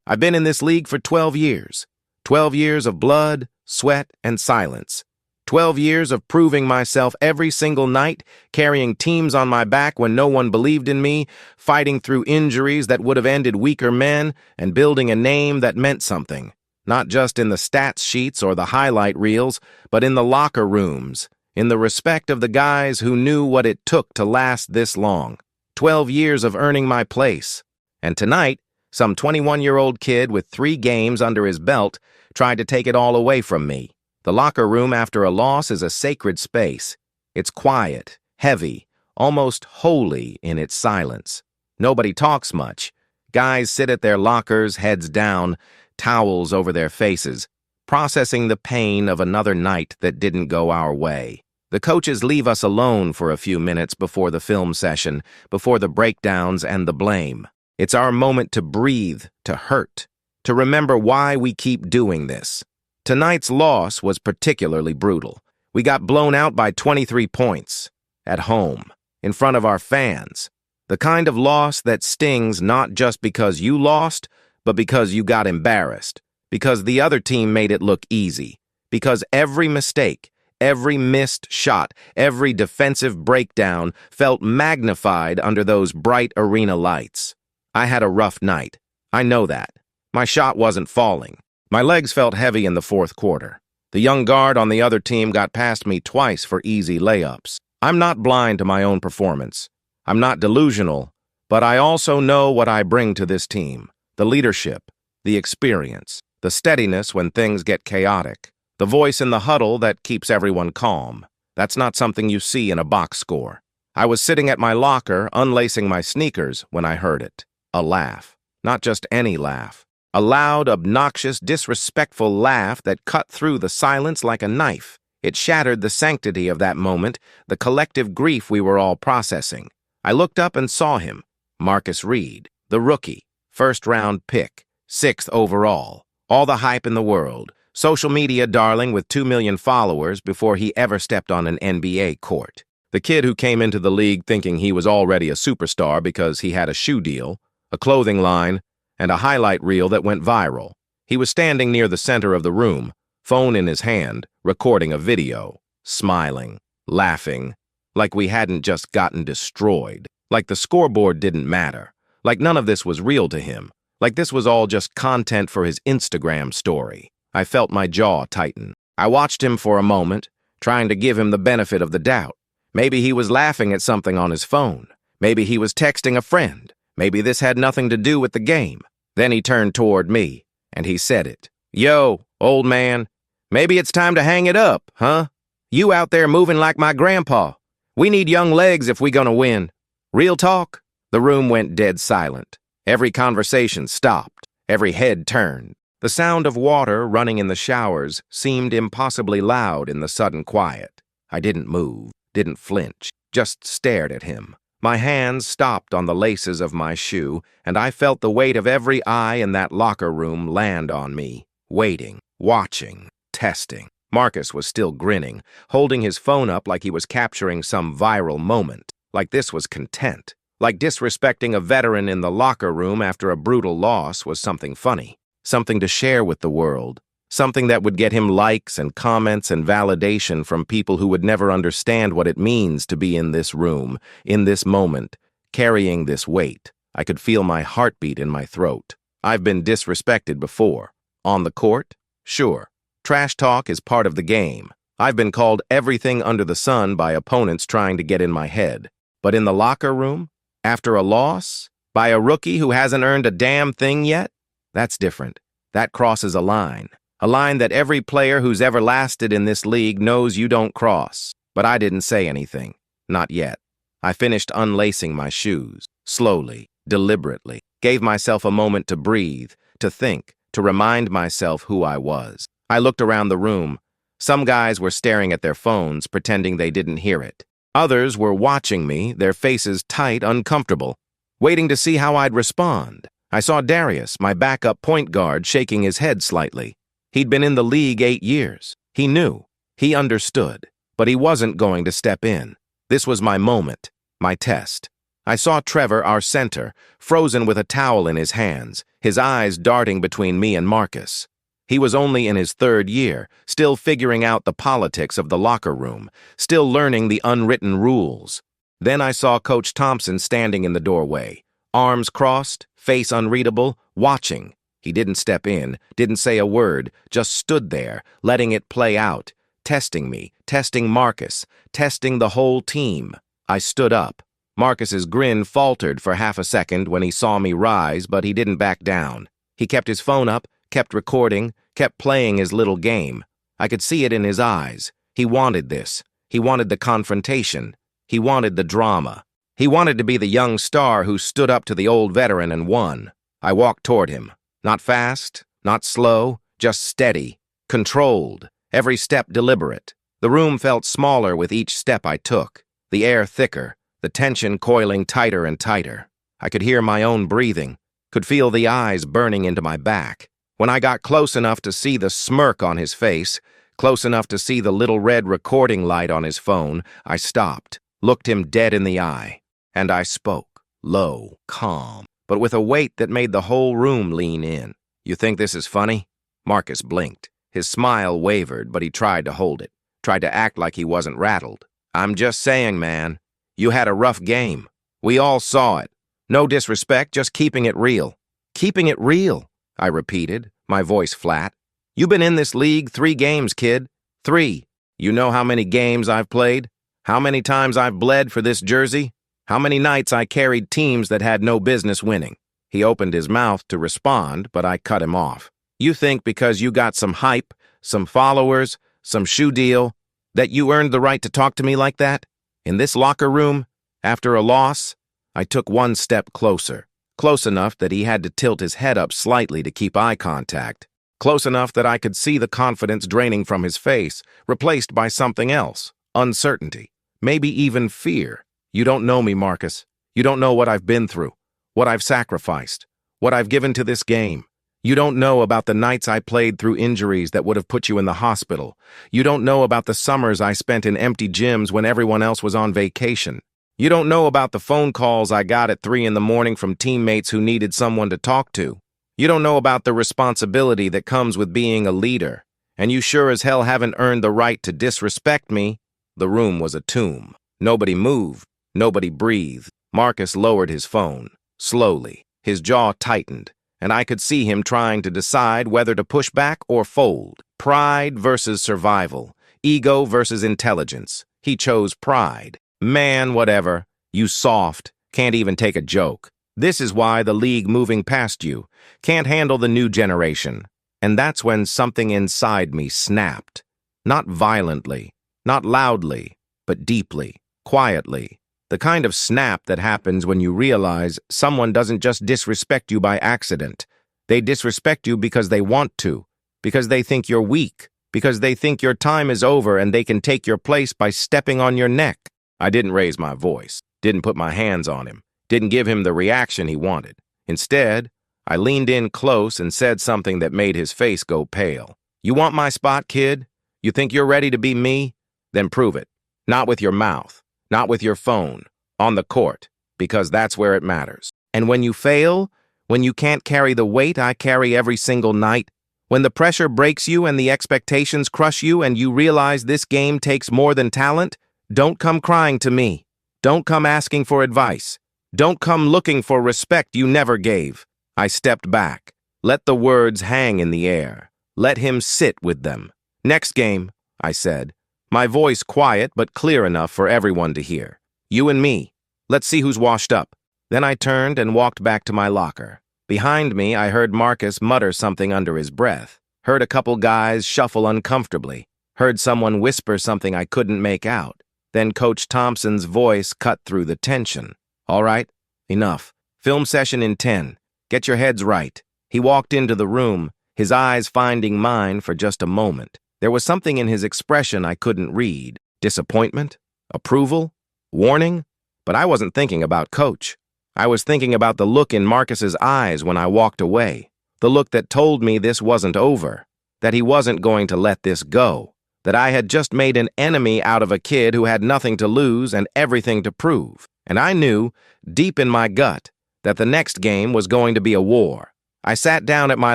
I've been in this league for 12 years. 12 years of blood, sweat, and silence. 12 years of proving myself every single night, carrying teams on my back when no one believed in me, fighting through injuries that would have ended weaker men, and building a name that meant something. Not just in the stats sheets or the highlight reels, but in the locker rooms, in the respect of the guys who knew what it took to last this long. 12 years of earning my place. And tonight, some 21-year-old kid with 3 games under his belt tried to take it all away from me. The locker room after a loss is a sacred space. It's quiet, heavy, almost holy in its silence. Nobody talks much. Guys sit at their lockers, heads down, towels over their faces, processing the pain of another night that didn't go our way. The coaches leave us alone for a few minutes before the film session, before the breakdowns and the blame. It's our moment to breathe, to hurt, to remember why we keep doing this. Tonight's loss was particularly brutal. We got blown out by 23 points, at home, in front of our fans. The kind of loss that stings not just because you lost, but because you got embarrassed, because the other team made it look easy, because every mistake, every missed shot, every defensive breakdown felt magnified under those bright arena lights. I had a rough night. I know that. My shot wasn't falling. My legs felt heavy in the fourth quarter. The young guard on the other team got past me twice for easy layups. I'm not blind to my own performance. I'm not delusional, but I also know what I bring to this team. The leadership, the experience, the steadiness when things get chaotic, the voice in the huddle that keeps everyone calm. That's not something you see in a box score. I was sitting at my locker, unlacing my sneakers, when I heard it. A laugh. Not just any laugh. A loud, obnoxious, disrespectful laugh that cut through the silence like a knife. It shattered the sanctity of that moment, the collective grief we were all processing. I looked up and saw him, Marcus Reed, the rookie, first-round pick, 6th overall. All the hype in the world, social media darling with 2 million followers before he ever stepped on an NBA court. The kid who came into the league thinking he was already a superstar because he had a shoe deal, a clothing line, and a highlight reel that went viral. He was standing near the center of the room, phone in his hand, recording a video, smiling, laughing, like we hadn't just gotten destroyed, like the scoreboard didn't matter, like none of this was real to him, like this was all just content for his Instagram story. I felt my jaw tighten. I watched him for a moment, trying to give him the benefit of the doubt. Maybe he was laughing at something on his phone. Maybe he was texting a friend. Maybe this had nothing to do with the game. Then he turned toward me, and he said it. Yo, old man, maybe it's time to hang it up, huh? You out there moving like my grandpa. We need young legs if we gonna win. Real talk? The room went dead silent. Every conversation stopped. Every head turned. The sound of water running in the showers seemed impossibly loud in the sudden quiet. I didn't move, didn't flinch, just stared at him. My hands stopped on the laces of my shoe, and I felt the weight of every eye in that locker room land on me, waiting, watching, testing. Marcus was still grinning, holding his phone up like he was capturing some viral moment, like this was content, like disrespecting a veteran in the locker room after a brutal loss was something funny, something to share with the world, something that would get him likes and comments and validation from people who would never understand what it means to be in this room, in this moment, carrying this weight. I could feel my heartbeat in my throat. I've been disrespected before. On the court? Sure. Trash talk is part of the game. I've been called everything under the sun by opponents trying to get in my head. But in the locker room? After a loss? By a rookie who hasn't earned a damn thing yet? That's different. That crosses a line. A line that every player who's ever lasted in this league knows you don't cross. But I didn't say anything. Not yet. I finished unlacing my shoes, slowly, deliberately, gave myself a moment to breathe, to think, to remind myself who I was. I looked around the room. Some guys were staring at their phones, pretending they didn't hear it. Others were watching me, their faces tight, uncomfortable, waiting to see how I'd respond. I saw Darius, my backup point guard, shaking his head slightly. He'd been in the league 8 years. He knew. He understood. But he wasn't going to step in. This was my moment, my test. I saw Trevor, our center, frozen with a towel in his hands, his eyes darting between me and Marcus. He was only in his 3rd year, still figuring out the politics of the locker room, still learning the unwritten rules. Then I saw Coach Thompson standing in the doorway, arms crossed, face unreadable, watching. He didn't step in, didn't say a word, just stood there, letting it play out, testing me, testing Marcus, testing the whole team. I stood up. Marcus's grin faltered for half a second when he saw me rise, but he didn't back down. He kept his phone up, kept recording, kept playing his little game. I could see it in his eyes. He wanted this. He wanted the confrontation. He wanted the drama. He wanted to be the young star who stood up to the old veteran and won. I walked toward him. Not fast, not slow, just steady, controlled, every step deliberate. The room felt smaller with each step I took, the air thicker, the tension coiling tighter and tighter. I could hear my own breathing, could feel the eyes burning into my back. When I got close enough to see the smirk on his face, close enough to see the little red recording light on his phone, I stopped, looked him dead in the eye, and I spoke, low, calm, but with a weight that made the whole room lean in. "You think this is funny?" Marcus blinked. His smile wavered, but he tried to hold it, tried to act like he wasn't rattled. "I'm just saying, man. You had a rough game. We all saw it. No disrespect, just keeping it real." "Keeping it real," I repeated, my voice flat. "You've been in this league 3 games, kid. 3. You know how many games I've played? How many times I've bled for this jersey? How many nights I carried teams that had no business winning?" He opened his mouth to respond, but I cut him off. "You think because you got some hype, some followers, some shoe deal, that you earned the right to talk to me like that? In this locker room, after a loss?" I took one step closer, close enough that he had to tilt his head up slightly to keep eye contact, close enough that I could see the confidence draining from his face, replaced by something else, uncertainty, maybe even fear. "You don't know me, Marcus. You don't know what I've been through, what I've sacrificed, what I've given to this game. You don't know about the nights I played through injuries that would have put you in the hospital. You don't know about the summers I spent in empty gyms when everyone else was on vacation. You don't know about the phone calls I got at 3 in the morning from teammates who needed someone to talk to. You don't know about the responsibility that comes with being a leader. And you sure as hell haven't earned the right to disrespect me." The room was a tomb. Nobody moved. Nobody breathed. Marcus lowered his phone, slowly. His jaw tightened, and I could see him trying to decide whether to push back or fold. Pride versus survival. Ego versus intelligence. He chose pride. "Man, whatever. You soft. Can't even take a joke. This is why the league moving past you. Can't handle the new generation." And that's when something inside me snapped. Not violently, not loudly, but deeply, quietly. The kind of snap that happens when you realize someone doesn't just disrespect you by accident. They disrespect you because they want to, because they think you're weak, because they think your time is over and they can take your place by stepping on your neck. I didn't raise my voice, didn't put my hands on him, didn't give him the reaction he wanted. Instead, I leaned in close and said something that made his face go pale. "You want my spot, kid? You think you're ready to be me? Then prove it. Not with your mouth. Not with your phone, on the court, because that's where it matters. And when you fail, when you can't carry the weight I carry every single night, when the pressure breaks you and the expectations crush you and you realize this game takes more than talent, don't come crying to me. Don't come asking for advice. Don't come looking for respect you never gave." I stepped back. Let the words hang in the air. Let him sit with them. "Next game," I said. My voice quiet but clear enough for everyone to hear. "You and me. Let's see who's washed up." Then I turned and walked back to my locker. Behind me, I heard Marcus mutter something under his breath. Heard a couple guys shuffle uncomfortably. Heard someone whisper something I couldn't make out. Then Coach Thompson's voice cut through the tension. "All right, enough. Film session in 10. Get your heads right." He walked into the room, his eyes finding mine for just a moment. There was something in his expression I couldn't read. Disappointment? Approval? Warning? But I wasn't thinking about Coach. I was thinking about the look in Marcus's eyes when I walked away. The look that told me this wasn't over. That he wasn't going to let this go. That I had just made an enemy out of a kid who had nothing to lose and everything to prove. And I knew, deep in my gut, that the next game was going to be a war. I sat down at my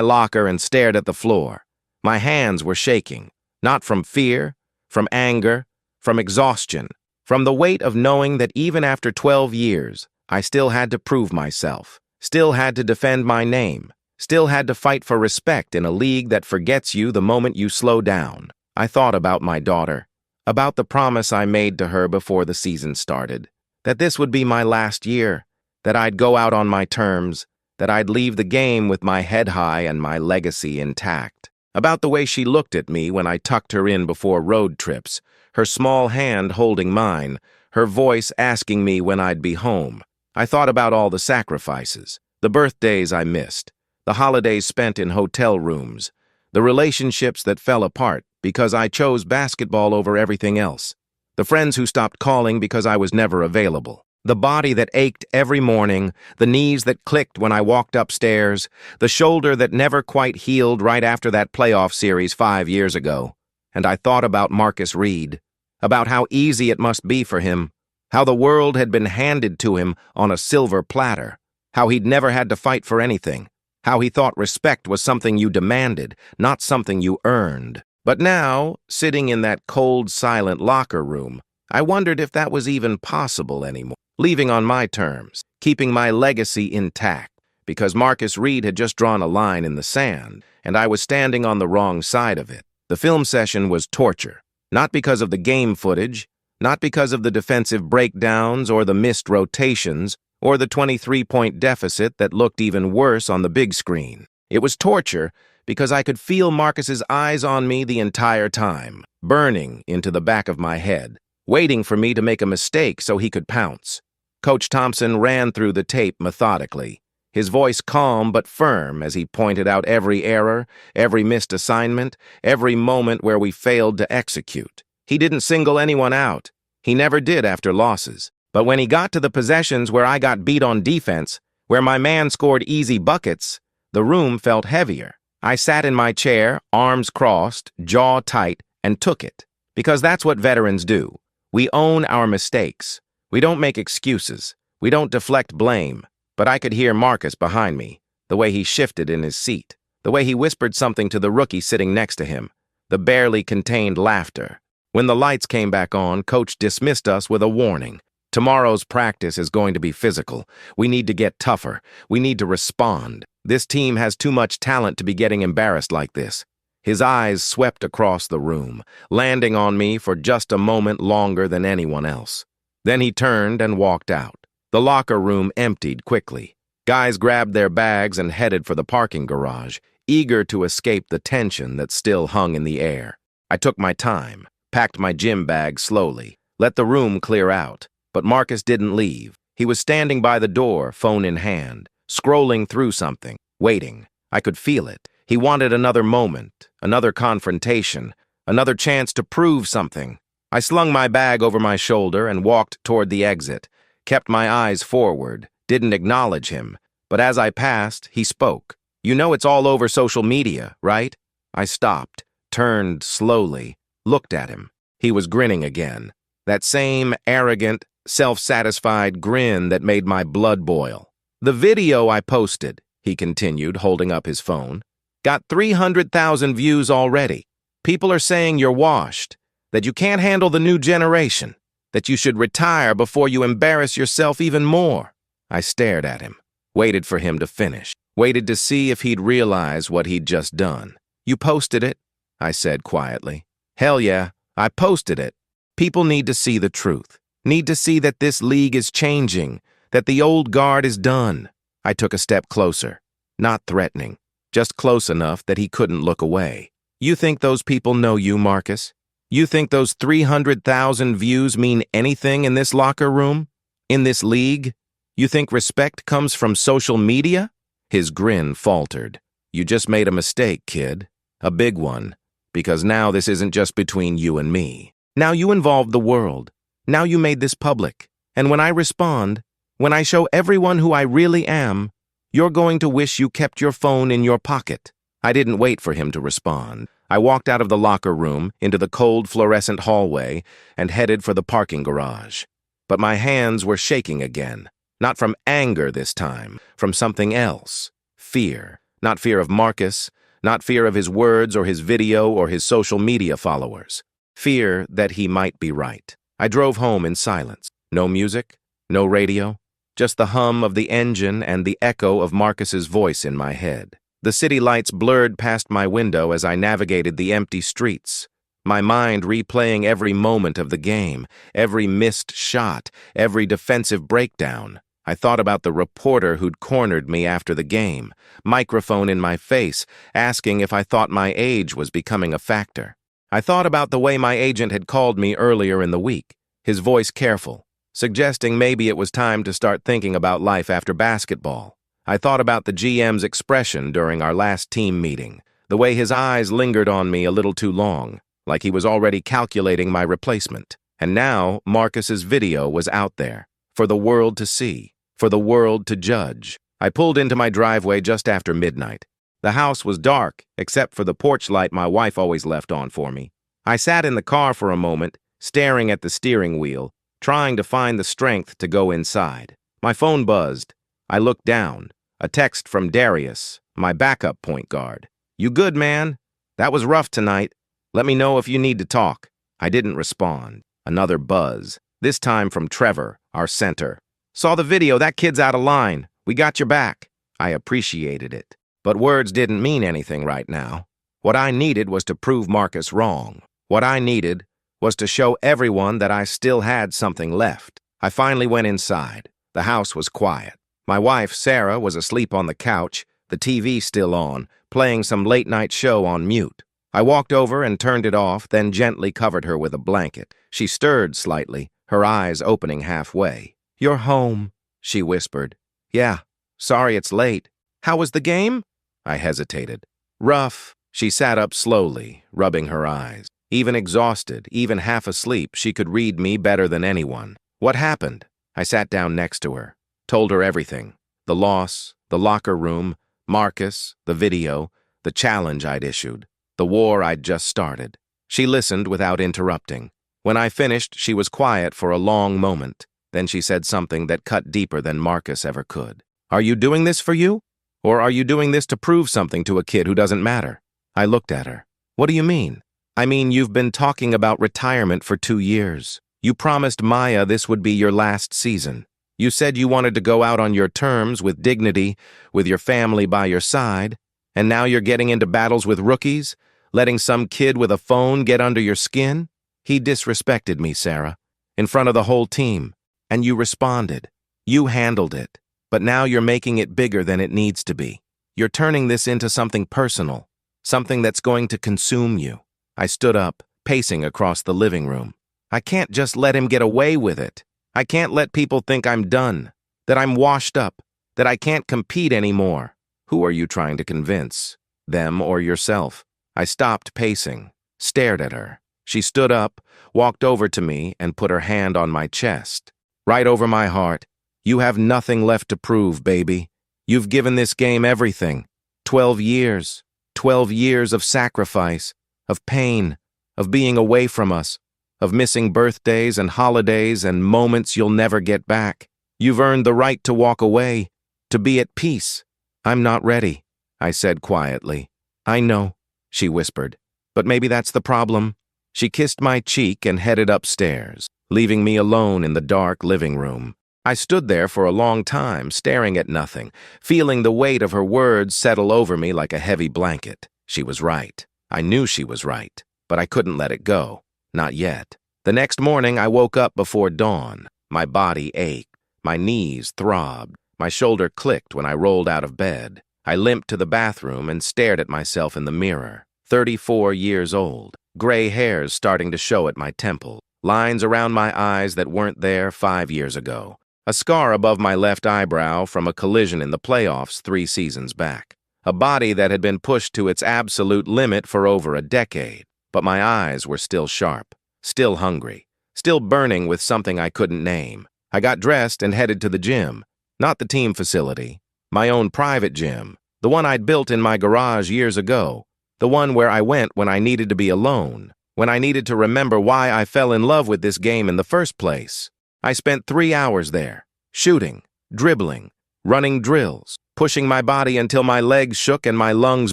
locker and stared at the floor. My hands were shaking, not from fear, from anger, from exhaustion, from the weight of knowing that even after 12 years, I still had to prove myself, still had to defend my name, still had to fight for respect in a league that forgets you the moment you slow down. I thought about my daughter, about the promise I made to her before the season started, that this would be my last year, that I'd go out on my terms, that I'd leave the game with my head high and my legacy intact. About the way she looked at me when I tucked her in before road trips, her small hand holding mine, her voice asking me when I'd be home. I thought about all the sacrifices, the birthdays I missed, the holidays spent in hotel rooms, the relationships that fell apart because I chose basketball over everything else, the friends who stopped calling because I was never available, the body that ached every morning, the knees that clicked when I walked upstairs, the shoulder that never quite healed right after that playoff series 5 years ago. And I thought about Marcus Reed, about how easy it must be for him, how the world had been handed to him on a silver platter, how he'd never had to fight for anything, how he thought respect was something you demanded, not something you earned. But now, sitting in that cold, silent locker room, I wondered if that was even possible anymore. Leaving on my terms, keeping my legacy intact, because Marcus Reed had just drawn a line in the sand, and I was standing on the wrong side of it. The film session was torture, not because of the game footage, not because of the defensive breakdowns or the missed rotations or the 23-point deficit that looked even worse on the big screen. It was torture because I could feel Marcus's eyes on me the entire time, burning into the back of my head, waiting for me to make a mistake so he could pounce. Coach Thompson ran through the tape methodically, his voice calm but firm as he pointed out every error, every missed assignment, every moment where we failed to execute. He didn't single anyone out. He never did after losses. But when he got to the possessions where I got beat on defense, where my man scored easy buckets, the room felt heavier. I sat in my chair, arms crossed, jaw tight, and took it. Because that's what veterans do. We own our mistakes. We don't make excuses. We don't deflect blame. But I could hear Marcus behind me, the way he shifted in his seat, the way he whispered something to the rookie sitting next to him, the barely contained laughter. When the lights came back on, Coach dismissed us with a warning. Tomorrow's practice is going to be physical. We need to get tougher. We need to respond. This team has too much talent to be getting embarrassed like this. His eyes swept across the room, landing on me for just a moment longer than anyone else. Then he turned and walked out. The locker room emptied quickly. Guys grabbed their bags and headed for the parking garage, eager to escape the tension that still hung in the air. I took my time, packed my gym bag slowly, let the room clear out. But Marcus didn't leave. He was standing by the door, phone in hand, scrolling through something, waiting. I could feel it. He wanted another moment, another confrontation, another chance to prove something. I slung my bag over my shoulder and walked toward the exit, kept my eyes forward, didn't acknowledge him. But as I passed, he spoke. "You know it's all over social media, right?" I stopped, turned slowly, looked at him. He was grinning again. That same arrogant, self-satisfied grin that made my blood boil. "The video I posted," he continued, holding up his phone, "got 300,000 views already. People are saying you're washed, that you can't handle the new generation, that you should retire before you embarrass yourself even more." I stared at him, waited for him to finish, waited to see if he'd realize what he'd just done. "You posted it?" I said quietly. "Hell yeah, I posted it. People need to see the truth. Need to see that this league is changing, that the old guard is done." I took a step closer, not threatening, just close enough that he couldn't look away. "You think those people know you, Marcus? You think those 300,000 views mean anything in this locker room? In this league? You think respect comes from social media?" His grin faltered. "You just made a mistake, kid. A big one. Because now this isn't just between you and me. Now you involved the world. Now you made this public. And when I respond, when I show everyone who I really am, you're going to wish you kept your phone in your pocket." I didn't wait for him to respond. I walked out of the locker room, into the cold fluorescent hallway, and headed for the parking garage. but my hands were shaking again. Not from anger this time, from something else. Fear. Not fear of Marcus, not fear of his words or his video or his social media followers. Fear that he might be right. I drove home in silence. No music, no radio, just the hum of the engine and the echo of Marcus's voice in my head. The city lights blurred past my window as I navigated the empty streets, my mind replaying every moment of the game, every missed shot, every defensive breakdown. I thought about the reporter who'd cornered me after the game, microphone in my face, asking if I thought my age was becoming a factor. I thought about the way my agent had called me earlier in the week, his voice careful, suggesting maybe it was time to start thinking about life after basketball. I thought about the GM's expression during our last team meeting, the way his eyes lingered on me a little too long, like he was already calculating my replacement. And now Marcus's video was out there, for the world to see, for the world to judge. I pulled into my driveway just after midnight. The house was dark, except for the porch light my wife always left on for me. I sat in the car for a moment, staring at the steering wheel, trying to find the strength to go inside. My phone buzzed. I looked down. A text from Darius, my backup point guard. "You good, man? That was rough tonight. Let me know if you need to talk." I didn't respond. Another buzz, this time from Trevor, our center. "Saw the video, that kid's out of line. We got your back." I appreciated it. But words didn't mean anything right now. What I needed was to prove Marcus wrong. What I needed was to show everyone that I still had something left. I finally went inside. The house was quiet. My wife, Sarah, was asleep on the couch, the TV still on, playing some late-night show on mute. I walked over and turned it off, then gently covered her with a blanket. She stirred slightly, her eyes opening halfway. "You're home," she whispered. "Yeah, sorry it's late. How was the game?" I hesitated. "Rough." She sat up slowly, rubbing her eyes. Even exhausted, even half asleep, she could read me better than anyone. "What happened?" I sat down next to her, told her everything. The loss, the locker room, Marcus, the video, the challenge I'd issued, the war I'd just started. She listened without interrupting. When I finished, she was quiet for a long moment. Then she said something that cut deeper than Marcus ever could. "Are you doing this for you? Or are you doing this to prove something to a kid who doesn't matter?" I looked at her. "What do you mean?" "I mean, you've been talking about retirement for 2 years. You promised Maya this would be your last season. You said you wanted to go out on your terms with dignity, with your family by your side, and now you're getting into battles with rookies, letting some kid with a phone get under your skin? He disrespected me, Sarah, in front of the whole team, and you responded. You handled it, but now you're making it bigger than it needs to be. You're turning this into something personal, something that's going to consume you." I stood up, pacing across the living room. I can't just let him get away with it. I can't let people think I'm done, that I'm washed up, that I can't compete anymore. Who are you trying to convince? Them or yourself? I stopped pacing, stared at her. She stood up, walked over to me, and put her hand on my chest. Right over my heart. "You have nothing left to prove, baby. You've given this game everything. 12 years. 12 years of sacrifice, of pain, of being away from us, of missing birthdays and holidays and moments you'll never get back. You've earned the right to walk away, to be at peace." "I'm not ready," I said quietly. "I know," she whispered, "but maybe that's the problem." She kissed my cheek and headed upstairs, leaving me alone in the dark living room. I stood there for a long time, staring at nothing, feeling the weight of her words settle over me like a heavy blanket. She was right. I knew she was right, but I couldn't let it go. Not yet. The next morning, I woke up before dawn. My body ached. My knees throbbed. My shoulder clicked when I rolled out of bed. I limped to the bathroom and stared at myself in the mirror. 34 years old. Gray hairs starting to show at my temple. Lines around my eyes that weren't there 5 years ago. A scar above my left eyebrow from a collision in the playoffs 3 seasons back. A body that had been pushed to its absolute limit for over a decade. But my eyes were still sharp, still hungry, still burning with something I couldn't name. I got dressed and headed to the gym. Not the team facility. My own private gym. The one I'd built in my garage years ago. The one where I went when I needed to be alone. When I needed to remember why I fell in love with this game in the first place. I spent 3 hours there, shooting, dribbling, running drills, pushing my body until my legs shook and my lungs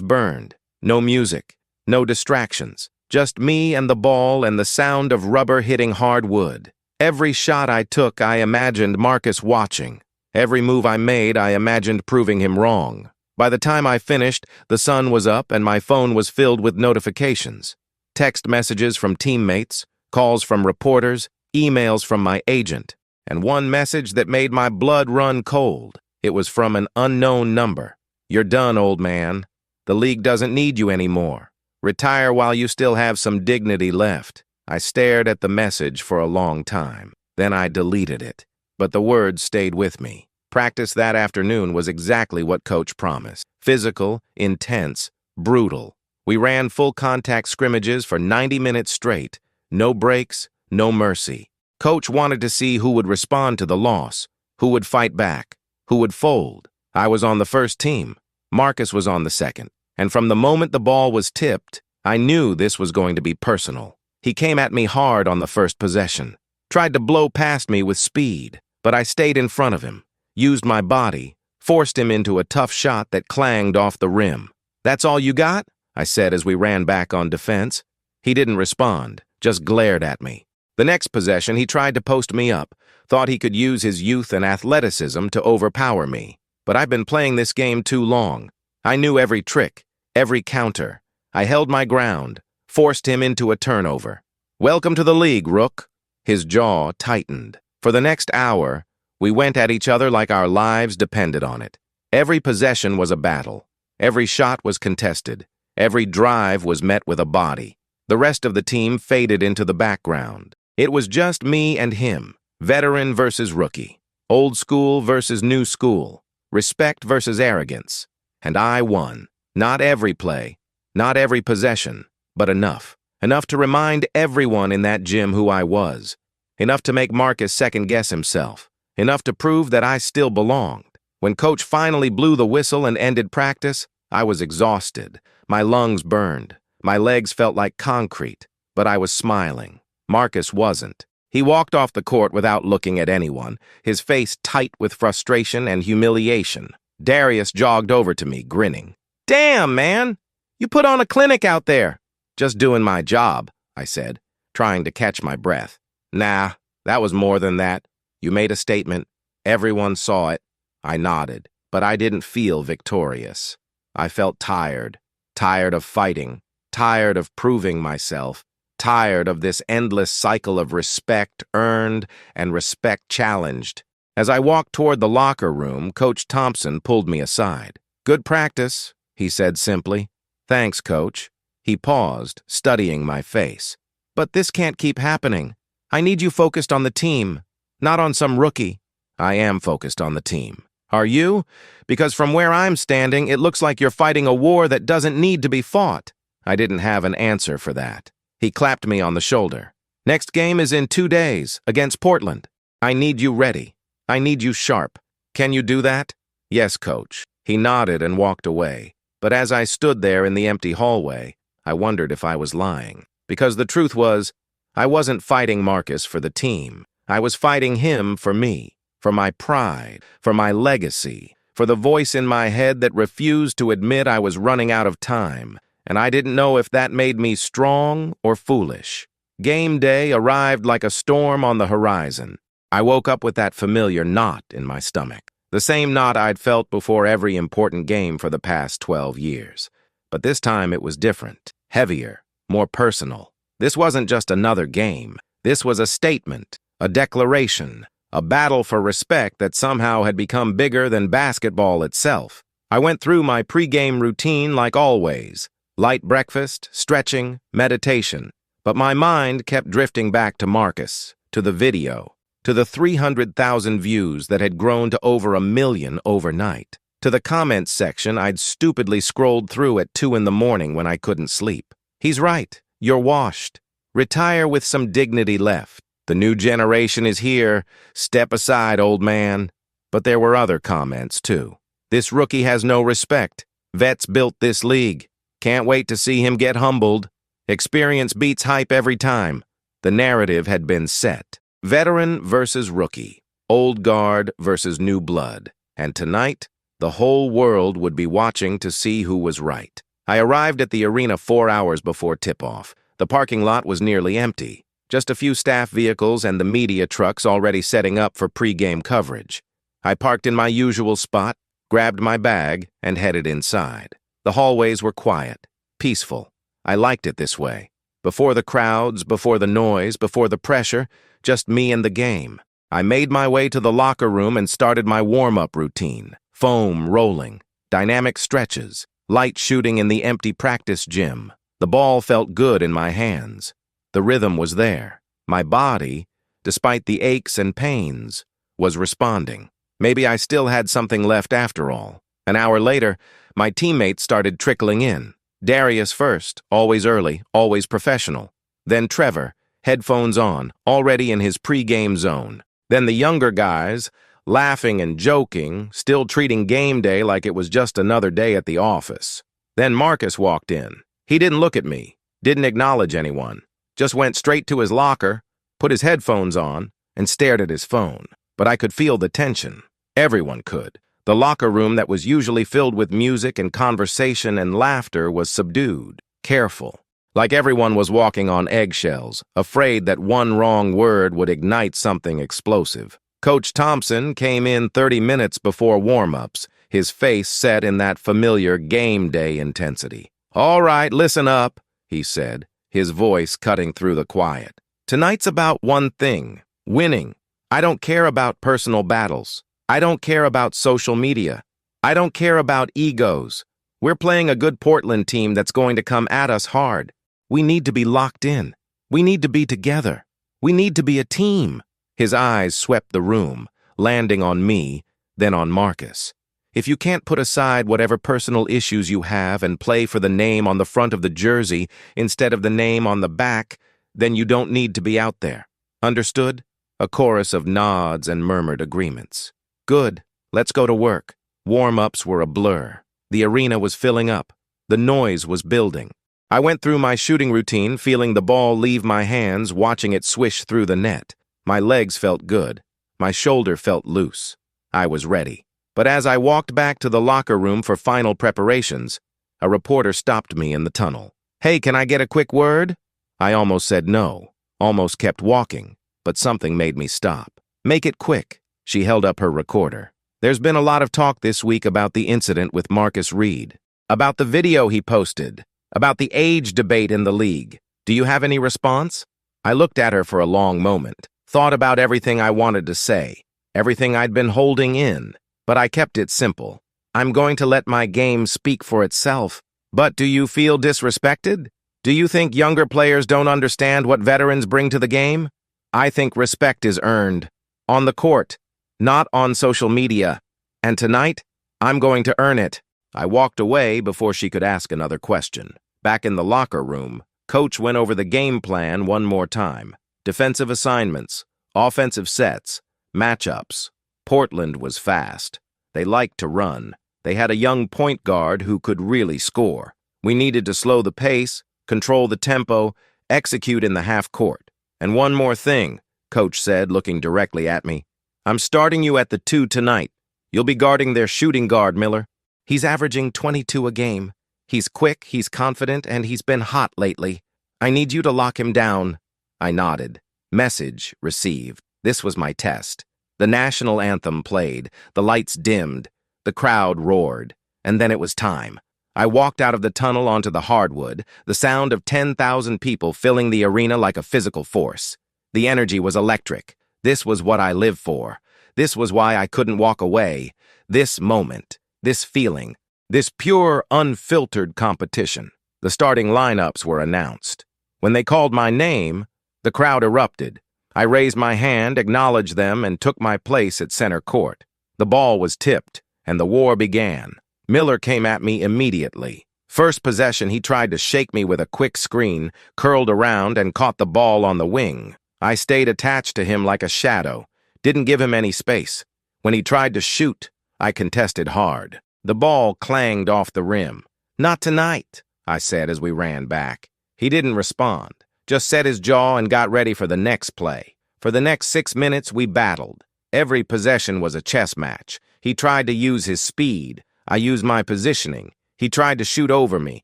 burned. No music, no distractions, just me and the ball and the sound of rubber hitting hard wood. Every shot I took, I imagined Marcus watching. Every move I made, I imagined proving him wrong. By the time I finished, the sun was up and my phone was filled with notifications. Text messages from teammates, calls from reporters, emails from my agent, and one message that made my blood run cold. It was from an unknown number. "You're done, old man. The league doesn't need you anymore. Retire while you still have some dignity left." I stared at the message for a long time. Then I deleted it. But the words stayed with me. Practice that afternoon was exactly what Coach promised. Physical, intense, brutal. We ran full-contact scrimmages for 90 minutes straight. No breaks, no mercy. Coach wanted to see who would respond to the loss, who would fight back, who would fold. I was on the first team. Marcus was on the second. And from the moment the ball was tipped, I knew this was going to be personal. He came at me hard on the first possession. Tried to blow past me with speed, but I stayed in front of him. Used my body, forced him into a tough shot that clanged off the rim. "That's all you got?" I said as we ran back on defense. He didn't respond, just glared at me. The next possession, he tried to post me up, thought he could use his youth and athleticism to overpower me. But I've been playing this game too long. I knew every trick, every counter. I held my ground, forced him into a turnover. "Welcome to the league, Rook." His jaw tightened. For the next hour, we went at each other like our lives depended on it. Every possession was a battle. Every shot was contested. Every drive was met with a body. The rest of the team faded into the background. It was just me and him, veteran versus rookie, old school versus new school, respect versus arrogance. And I won. Not every play, not every possession, but enough. Enough to remind everyone in that gym who I was. Enough to make Marcus second-guess himself. Enough to prove that I still belonged. When Coach finally blew the whistle and ended practice, I was exhausted. My lungs burned. My legs felt like concrete, but I was smiling. Marcus wasn't. He walked off the court without looking at anyone, his face tight with frustration and humiliation. Darius jogged over to me, grinning. "Damn, man! You put on a clinic out there." "Just doing my job," I said, trying to catch my breath. "Nah, that was more than that. You made a statement. Everyone saw it." I nodded, but I didn't feel victorious. I felt tired. Tired of fighting. Tired of proving myself. Tired of this endless cycle of respect earned and respect challenged. As I walked toward the locker room, Coach Thompson pulled me aside. "Good practice," he said simply. "Thanks, Coach." He paused, studying my face. "But this can't keep happening. I need you focused on the team, not on some rookie." "I am focused on the team. Are you? Because from where I'm standing, it looks like you're fighting a war that doesn't need to be fought." I didn't have an answer for that. He clapped me on the shoulder. "Next game is in 2 days, against Portland. I need you ready. I need you sharp. Can you do that?" "Yes, Coach." He nodded and walked away. But as I stood there in the empty hallway, I wondered if I was lying. Because the truth was, I wasn't fighting Marcus for the team. I was fighting him for me, for my pride, for my legacy, for the voice in my head that refused to admit I was running out of time. And I didn't know if that made me strong or foolish. Game day arrived like a storm on the horizon. I woke up with that familiar knot in my stomach. The same knot I'd felt before every important game for the past 12 years. But this time it was different, heavier, more personal. This wasn't just another game. This was a statement, a declaration, a battle for respect that somehow had become bigger than basketball itself. I went through my pregame routine like always. Light breakfast, stretching, meditation. But my mind kept drifting back to Marcus, to the video, to the 300,000 views that had grown to over 1 million overnight, to the comments section I'd stupidly scrolled through at 2 in the morning when I couldn't sleep. "He's right. You're washed. Retire with some dignity left. The new generation is here. Step aside, old man." But there were other comments, too. "This rookie has no respect. Vets built this league. Can't wait to see him get humbled. Experience beats hype every time." The narrative had been set. Veteran versus rookie. Old guard versus new blood. And tonight, the whole world would be watching to see who was right. I arrived at the arena 4 hours before tip-off. The parking lot was nearly empty. Just a few staff vehicles and the media trucks already setting up for pre-game coverage. I parked in my usual spot, grabbed my bag, and headed inside. The hallways were quiet, peaceful. I liked it this way. Before the crowds, before the noise, before the pressure, just me and the game. I made my way to the locker room and started my warm-up routine. Foam rolling, dynamic stretches, light shooting in the empty practice gym. The ball felt good in my hands. The rhythm was there. My body, despite the aches and pains, was responding. Maybe I still had something left after all. An hour later, my teammates started trickling in. Darius first, always early, always professional. Then Trevor, headphones on, already in his pre-game zone. Then the younger guys, laughing and joking, still treating game day like it was just another day at the office. Then Marcus walked in. He didn't look at me, didn't acknowledge anyone, just went straight to his locker, put his headphones on, and stared at his phone. But I could feel the tension. Everyone could. The locker room that was usually filled with music and conversation and laughter was subdued, careful. Like everyone was walking on eggshells, afraid that one wrong word would ignite something explosive. Coach Thompson came in 30 minutes before warm-ups, his face set in that familiar game day intensity. "All right, listen up," he said, his voice cutting through the quiet. "Tonight's about one thing, winning. I don't care about personal battles. I don't care about social media. I don't care about egos. We're playing a good Portland team that's going to come at us hard. We need to be locked in. We need to be together. We need to be a team." His eyes swept the room, landing on me, then on Marcus. If you can't put aside whatever personal issues you have and play for the name on the front of the jersey instead of the name on the back, then you don't need to be out there. Understood? A chorus of nods and murmured agreements. Good. Let's go to work. Warm-ups were a blur. The arena was filling up. The noise was building. I went through my shooting routine, feeling the ball leave my hands, watching it swish through the net. My legs felt good. My shoulder felt loose. I was ready. But as I walked back to the locker room for final preparations, a reporter stopped me in the tunnel. "Hey, can I get a quick word?" I almost said no, almost kept walking, but something made me stop. "Make it quick." She held up her recorder. "There's been a lot of talk this week about the incident with Marcus Reed, about the video he posted, about the age debate in the league. Do you have any response?" I looked at her for a long moment, thought about everything I wanted to say, everything I'd been holding in, but I kept it simple. "I'm going to let my game speak for itself. But do you feel disrespected? Do you think younger players don't understand what veterans bring to the game? I think respect is earned. On the court, not on social media. And tonight, I'm going to earn it." I walked away before she could ask another question. Back in the locker room, Coach went over the game plan one more time. Defensive assignments, offensive sets, matchups. Portland was fast. They liked to run. They had a young point guard who could really score. We needed to slow the pace, control the tempo, execute in the half court. "And one more thing," Coach said, looking directly at me. "I'm starting you at the 2 tonight. You'll be guarding their shooting guard, Miller. He's averaging 22 a game. He's quick, he's confident, and he's been hot lately. I need you to lock him down." I nodded. Message received. This was my test. The national anthem played, the lights dimmed, the crowd roared, and then it was time. I walked out of the tunnel onto the hardwood, the sound of 10,000 people filling the arena like a physical force. The energy was electric. This was what I lived for. This was why I couldn't walk away. This moment, this feeling, this pure, unfiltered competition. The starting lineups were announced. When they called my name, the crowd erupted. I raised my hand, acknowledged them, and took my place at center court. The ball was tipped, and the war began. Miller came at me immediately. First possession, he tried to shake me with a quick screen, curled around, and caught the ball on the wing. I stayed attached to him like a shadow, didn't give him any space. When he tried to shoot, I contested hard. The ball clanged off the rim. "Not tonight," I said as we ran back. He didn't respond, just set his jaw and got ready for the next play. For the next 6 minutes, we battled. Every possession was a chess match. He tried to use his speed. I used my positioning. He tried to shoot over me.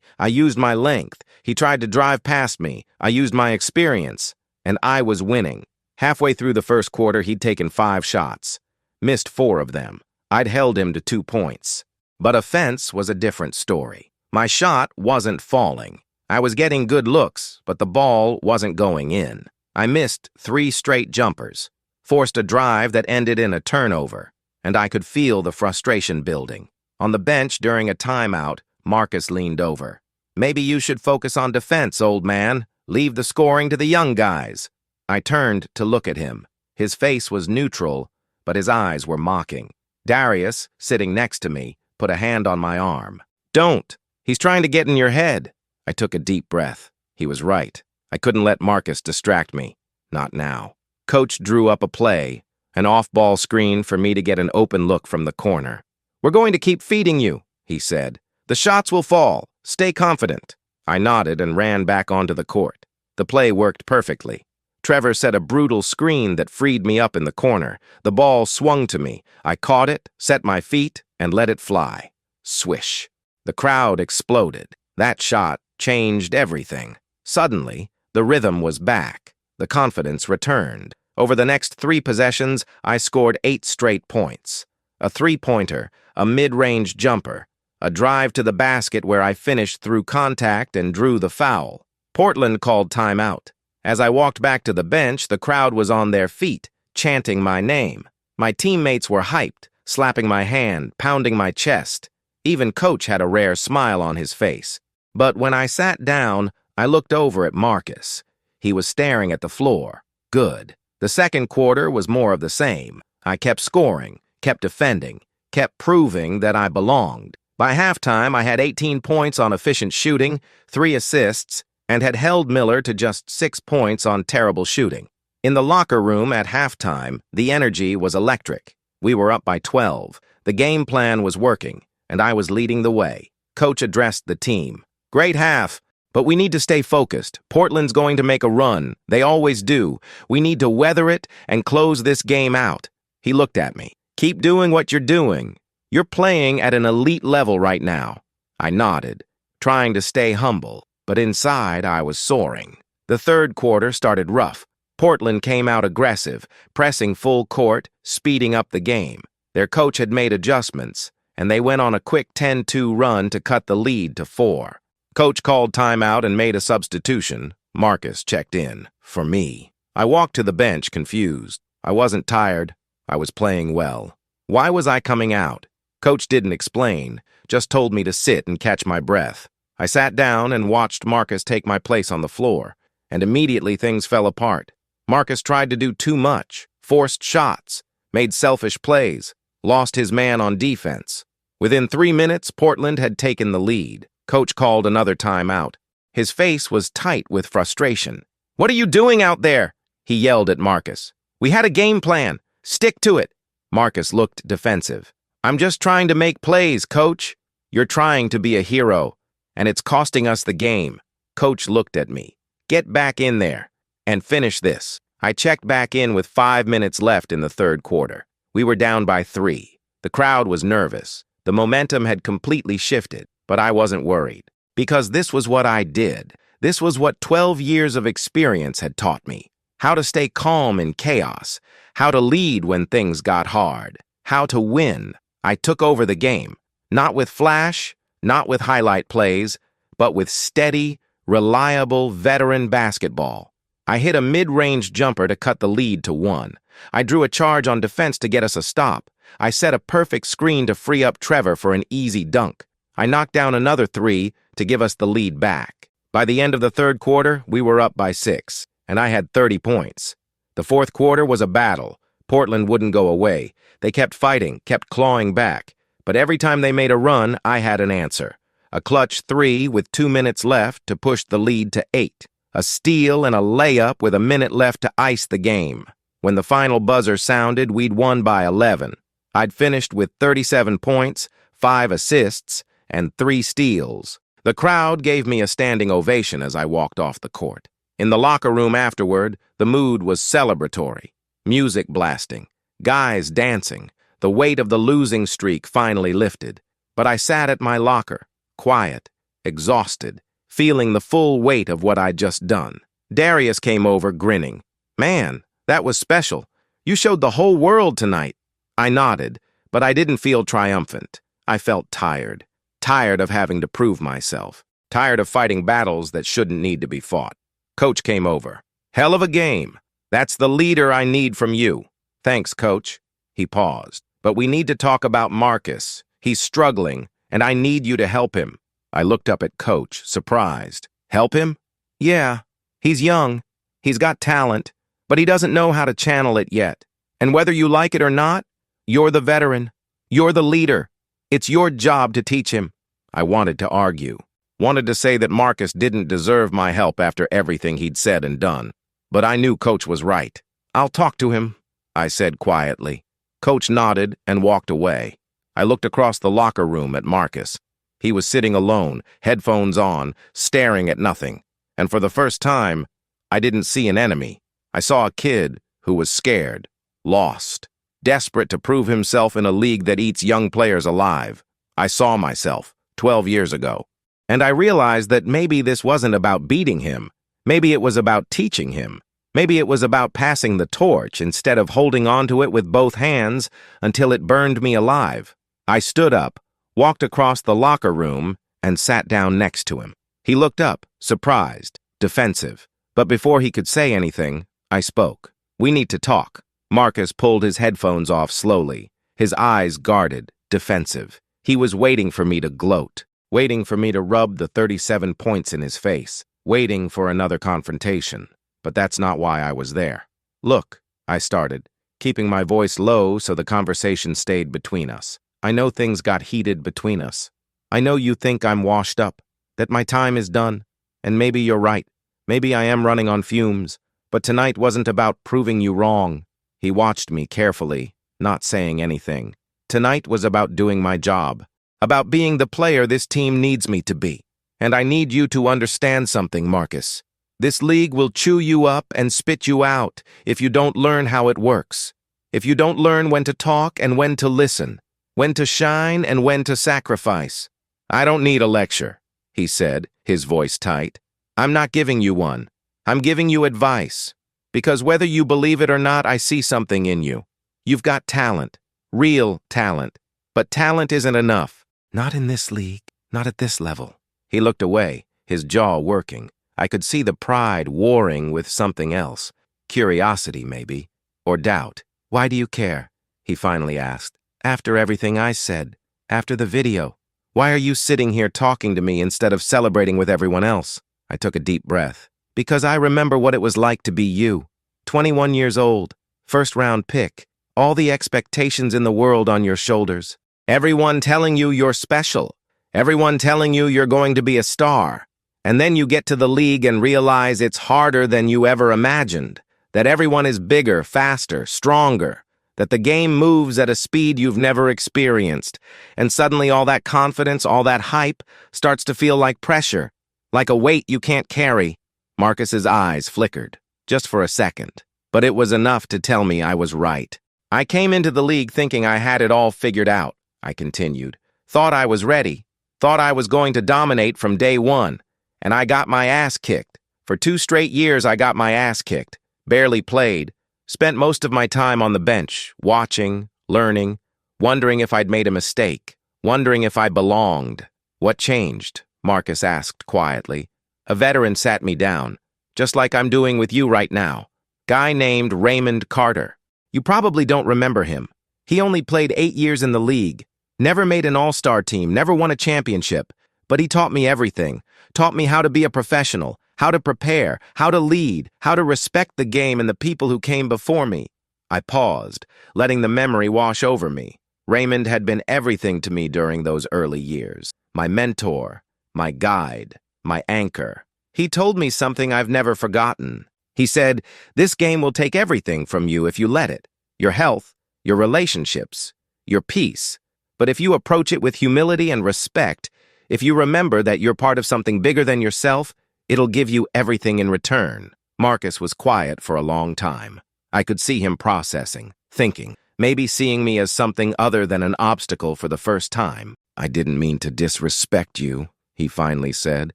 I used my length. He tried to drive past me. I used my experience. And I was winning. Halfway through the first quarter, he'd taken 5 shots. Missed 4 of them. I'd held him to 2 points. But offense was a different story. My shot wasn't falling. I was getting good looks, but the ball wasn't going in. I missed 3 straight jumpers, forced a drive that ended in a turnover, and I could feel the frustration building. On the bench during a timeout, Marcus leaned over. "Maybe you should focus on defense, old man. Leave the scoring to the young guys." I turned to look at him. His face was neutral, but his eyes were mocking. Darius, sitting next to me, put a hand on my arm. "Don't. He's trying to get in your head." I took a deep breath. He was right. I couldn't let Marcus distract me. Not now. Coach drew up a play, an off-ball screen for me to get an open look from the corner. "We're going to keep feeding you," he said. "The shots will fall. Stay confident." I nodded and ran back onto the court. The play worked perfectly. Trevor set a brutal screen that freed me up in the corner. The ball swung to me. I caught it, set my feet, and let it fly. Swish. The crowd exploded. That shot changed everything. Suddenly, the rhythm was back. The confidence returned. Over the next 3 possessions, I scored 8 straight points. A 3-pointer, a mid-range jumper, a drive to the basket where I finished through contact and drew the foul. Portland called timeout. As I walked back to the bench, the crowd was on their feet, chanting my name. My teammates were hyped, slapping my hand, pounding my chest. Even Coach had a rare smile on his face. But when I sat down, I looked over at Marcus. He was staring at the floor. Good. The second quarter was more of the same. I kept scoring, kept defending, kept proving that I belonged. By halftime, I had 18 points on efficient shooting, 3 assists, and had held Miller to just 6 points on terrible shooting. In the locker room at halftime, the energy was electric. We were up by 12. The game plan was working, and I was leading the way. Coach addressed the team. "Great half, but we need to stay focused. Portland's going to make a run. They always do. We need to weather it and close this game out." He looked at me. "Keep doing what you're doing. You're playing at an elite level right now." I nodded, trying to stay humble, but inside I was soaring. The third quarter started rough. Portland came out aggressive, pressing full court, speeding up the game. Their coach had made adjustments, and they went on a quick 10-2 run to cut the lead to 4. Coach called timeout and made a substitution. Marcus checked in, for me. I walked to the bench, confused. I wasn't tired. I was playing well. Why was I coming out? Coach didn't explain, just told me to sit and catch my breath. I sat down and watched Marcus take my place on the floor, and immediately things fell apart. Marcus tried to do too much, forced shots, made selfish plays, lost his man on defense. Within 3 minutes, Portland had taken the lead. Coach called another timeout. His face was tight with frustration. "What are you doing out there?" he yelled at Marcus. "We had a game plan. Stick to it." Marcus looked defensive. "I'm just trying to make plays, Coach." "You're trying to be a hero, and it's costing us the game." Coach looked at me. "Get back in there and finish this." I checked back in with 5 minutes left in the third quarter. We were down by 3. The crowd was nervous. The momentum had completely shifted, but I wasn't worried. Because this was what I did. This was what 12 years of experience had taught me. How to stay calm in chaos. How to lead when things got hard. How to win. I took over the game. Not with flash, not with highlight plays, but with steady, reliable veteran basketball. I hit a mid-range jumper to cut the lead to 1. I drew a charge on defense to get us a stop. I set a perfect screen to free up Trevor for an easy dunk. I knocked down another 3 to give us the lead back. By the end of the third quarter, we were up by 6, and I had 30 points. The fourth quarter was a battle. Portland wouldn't go away. They kept fighting, kept clawing back. But every time they made a run, I had an answer. A clutch 3 with 2 minutes left to push the lead to 8. A steal and a layup with a minute left to ice the game. When the final buzzer sounded, we'd won by 11. I'd finished with 37 points, 5 assists, and 3 steals. The crowd gave me a standing ovation as I walked off the court. In the locker room afterward, the mood was celebratory. Music blasting, guys dancing. The weight of the losing streak finally lifted. But I sat at my locker, quiet, exhausted, feeling the full weight of what I'd just done. Darius came over, grinning. "Man, that was special. You showed the whole world tonight." I nodded, but I didn't feel triumphant. I felt tired. Tired of having to prove myself. Tired of fighting battles that shouldn't need to be fought. Coach came over. "Hell of a game. That's the leader I need from you." "Thanks, Coach." He paused. "But we need to talk about Marcus. He's struggling, and I need you to help him." I looked up at Coach, surprised. "Help him?" "Yeah. He's young. He's got talent, but he doesn't know how to channel it yet. And whether you like it or not, you're the veteran. You're the leader. It's your job to teach him." I wanted to argue. Wanted to say that Marcus didn't deserve my help after everything he'd said and done. But I knew Coach was right. "I'll talk to him," I said quietly. Coach nodded and walked away. I looked across the locker room at Marcus. He was sitting alone, headphones on, staring at nothing. And for the first time, I didn't see an enemy. I saw a kid who was scared, lost, desperate to prove himself in a league that eats young players alive. I saw myself 12 years ago. And I realized that maybe this wasn't about beating him. Maybe it was about teaching him. Maybe it was about passing the torch instead of holding onto it with both hands until it burned me alive. I stood up, walked across the locker room, and sat down next to him. He looked up, surprised, defensive. But before he could say anything, I spoke. "We need to talk." Marcus pulled his headphones off slowly, his eyes guarded, defensive. He was waiting for me to gloat, waiting for me to rub the 37 points in his face, waiting for another confrontation. But that's not why I was there. "Look," I started, keeping my voice low so the conversation stayed between us. "I know things got heated between us. I know you think I'm washed up, that my time is done, and maybe you're right. Maybe I am running on fumes, but tonight wasn't about proving you wrong." He watched me carefully, not saying anything. "Tonight was about doing my job, about being the player this team needs me to be. And I need you to understand something, Marcus. This league will chew you up and spit you out if you don't learn how it works. If you don't learn when to talk and when to listen, when to shine and when to sacrifice." "I don't need a lecture," he said, his voice tight. "I'm not giving you one. I'm giving you advice. Because whether you believe it or not, I see something in you. You've got talent, real talent. But talent isn't enough. Not in this league, not at this level." He looked away, his jaw working. I could see the pride warring with something else. Curiosity, maybe. Or doubt. "Why do you care?" he finally asked. "After everything I said. After the video. Why are you sitting here talking to me instead of celebrating with everyone else?" I took a deep breath. "Because I remember what it was like to be you. 21 years old. First-round pick. All the expectations in the world on your shoulders. Everyone telling you you're special. Everyone telling you you're going to be a star. And then you get to the league and realize it's harder than you ever imagined. That everyone is bigger, faster, stronger. That the game moves at a speed you've never experienced. And suddenly all that confidence, all that hype, starts to feel like pressure. Like a weight you can't carry." Marcus's eyes flickered, just for a second. But it was enough to tell me I was right. "I came into the league thinking I had it all figured out," I continued. "Thought I was ready. Thought I was going to dominate from day one. And I got my ass kicked. For 2 straight years, I got my ass kicked. Barely played. Spent most of my time on the bench, watching, learning, wondering if I'd made a mistake, wondering if I belonged." "What changed?" Marcus asked quietly. "A veteran sat me down, just like I'm doing with you right now. Guy named Raymond Carter. You probably don't remember him. He only played 8 years in the league, never made an all-star team, never won a championship. But he taught me everything. Taught me how to be a professional, how to prepare, how to lead, how to respect the game and the people who came before me." I paused, letting the memory wash over me. Raymond had been everything to me during those early years. My mentor, my guide, my anchor. He told me something I've never forgotten. He said, "This game will take everything from you if you let it. Your health, your relationships, your peace. But if you approach it with humility and respect, if you remember that you're part of something bigger than yourself, It'll give you everything in return. Marcus was quiet for a long time. I could see him processing, thinking, maybe seeing me as something other than an obstacle for the first time. "I didn't mean to disrespect you," he finally said,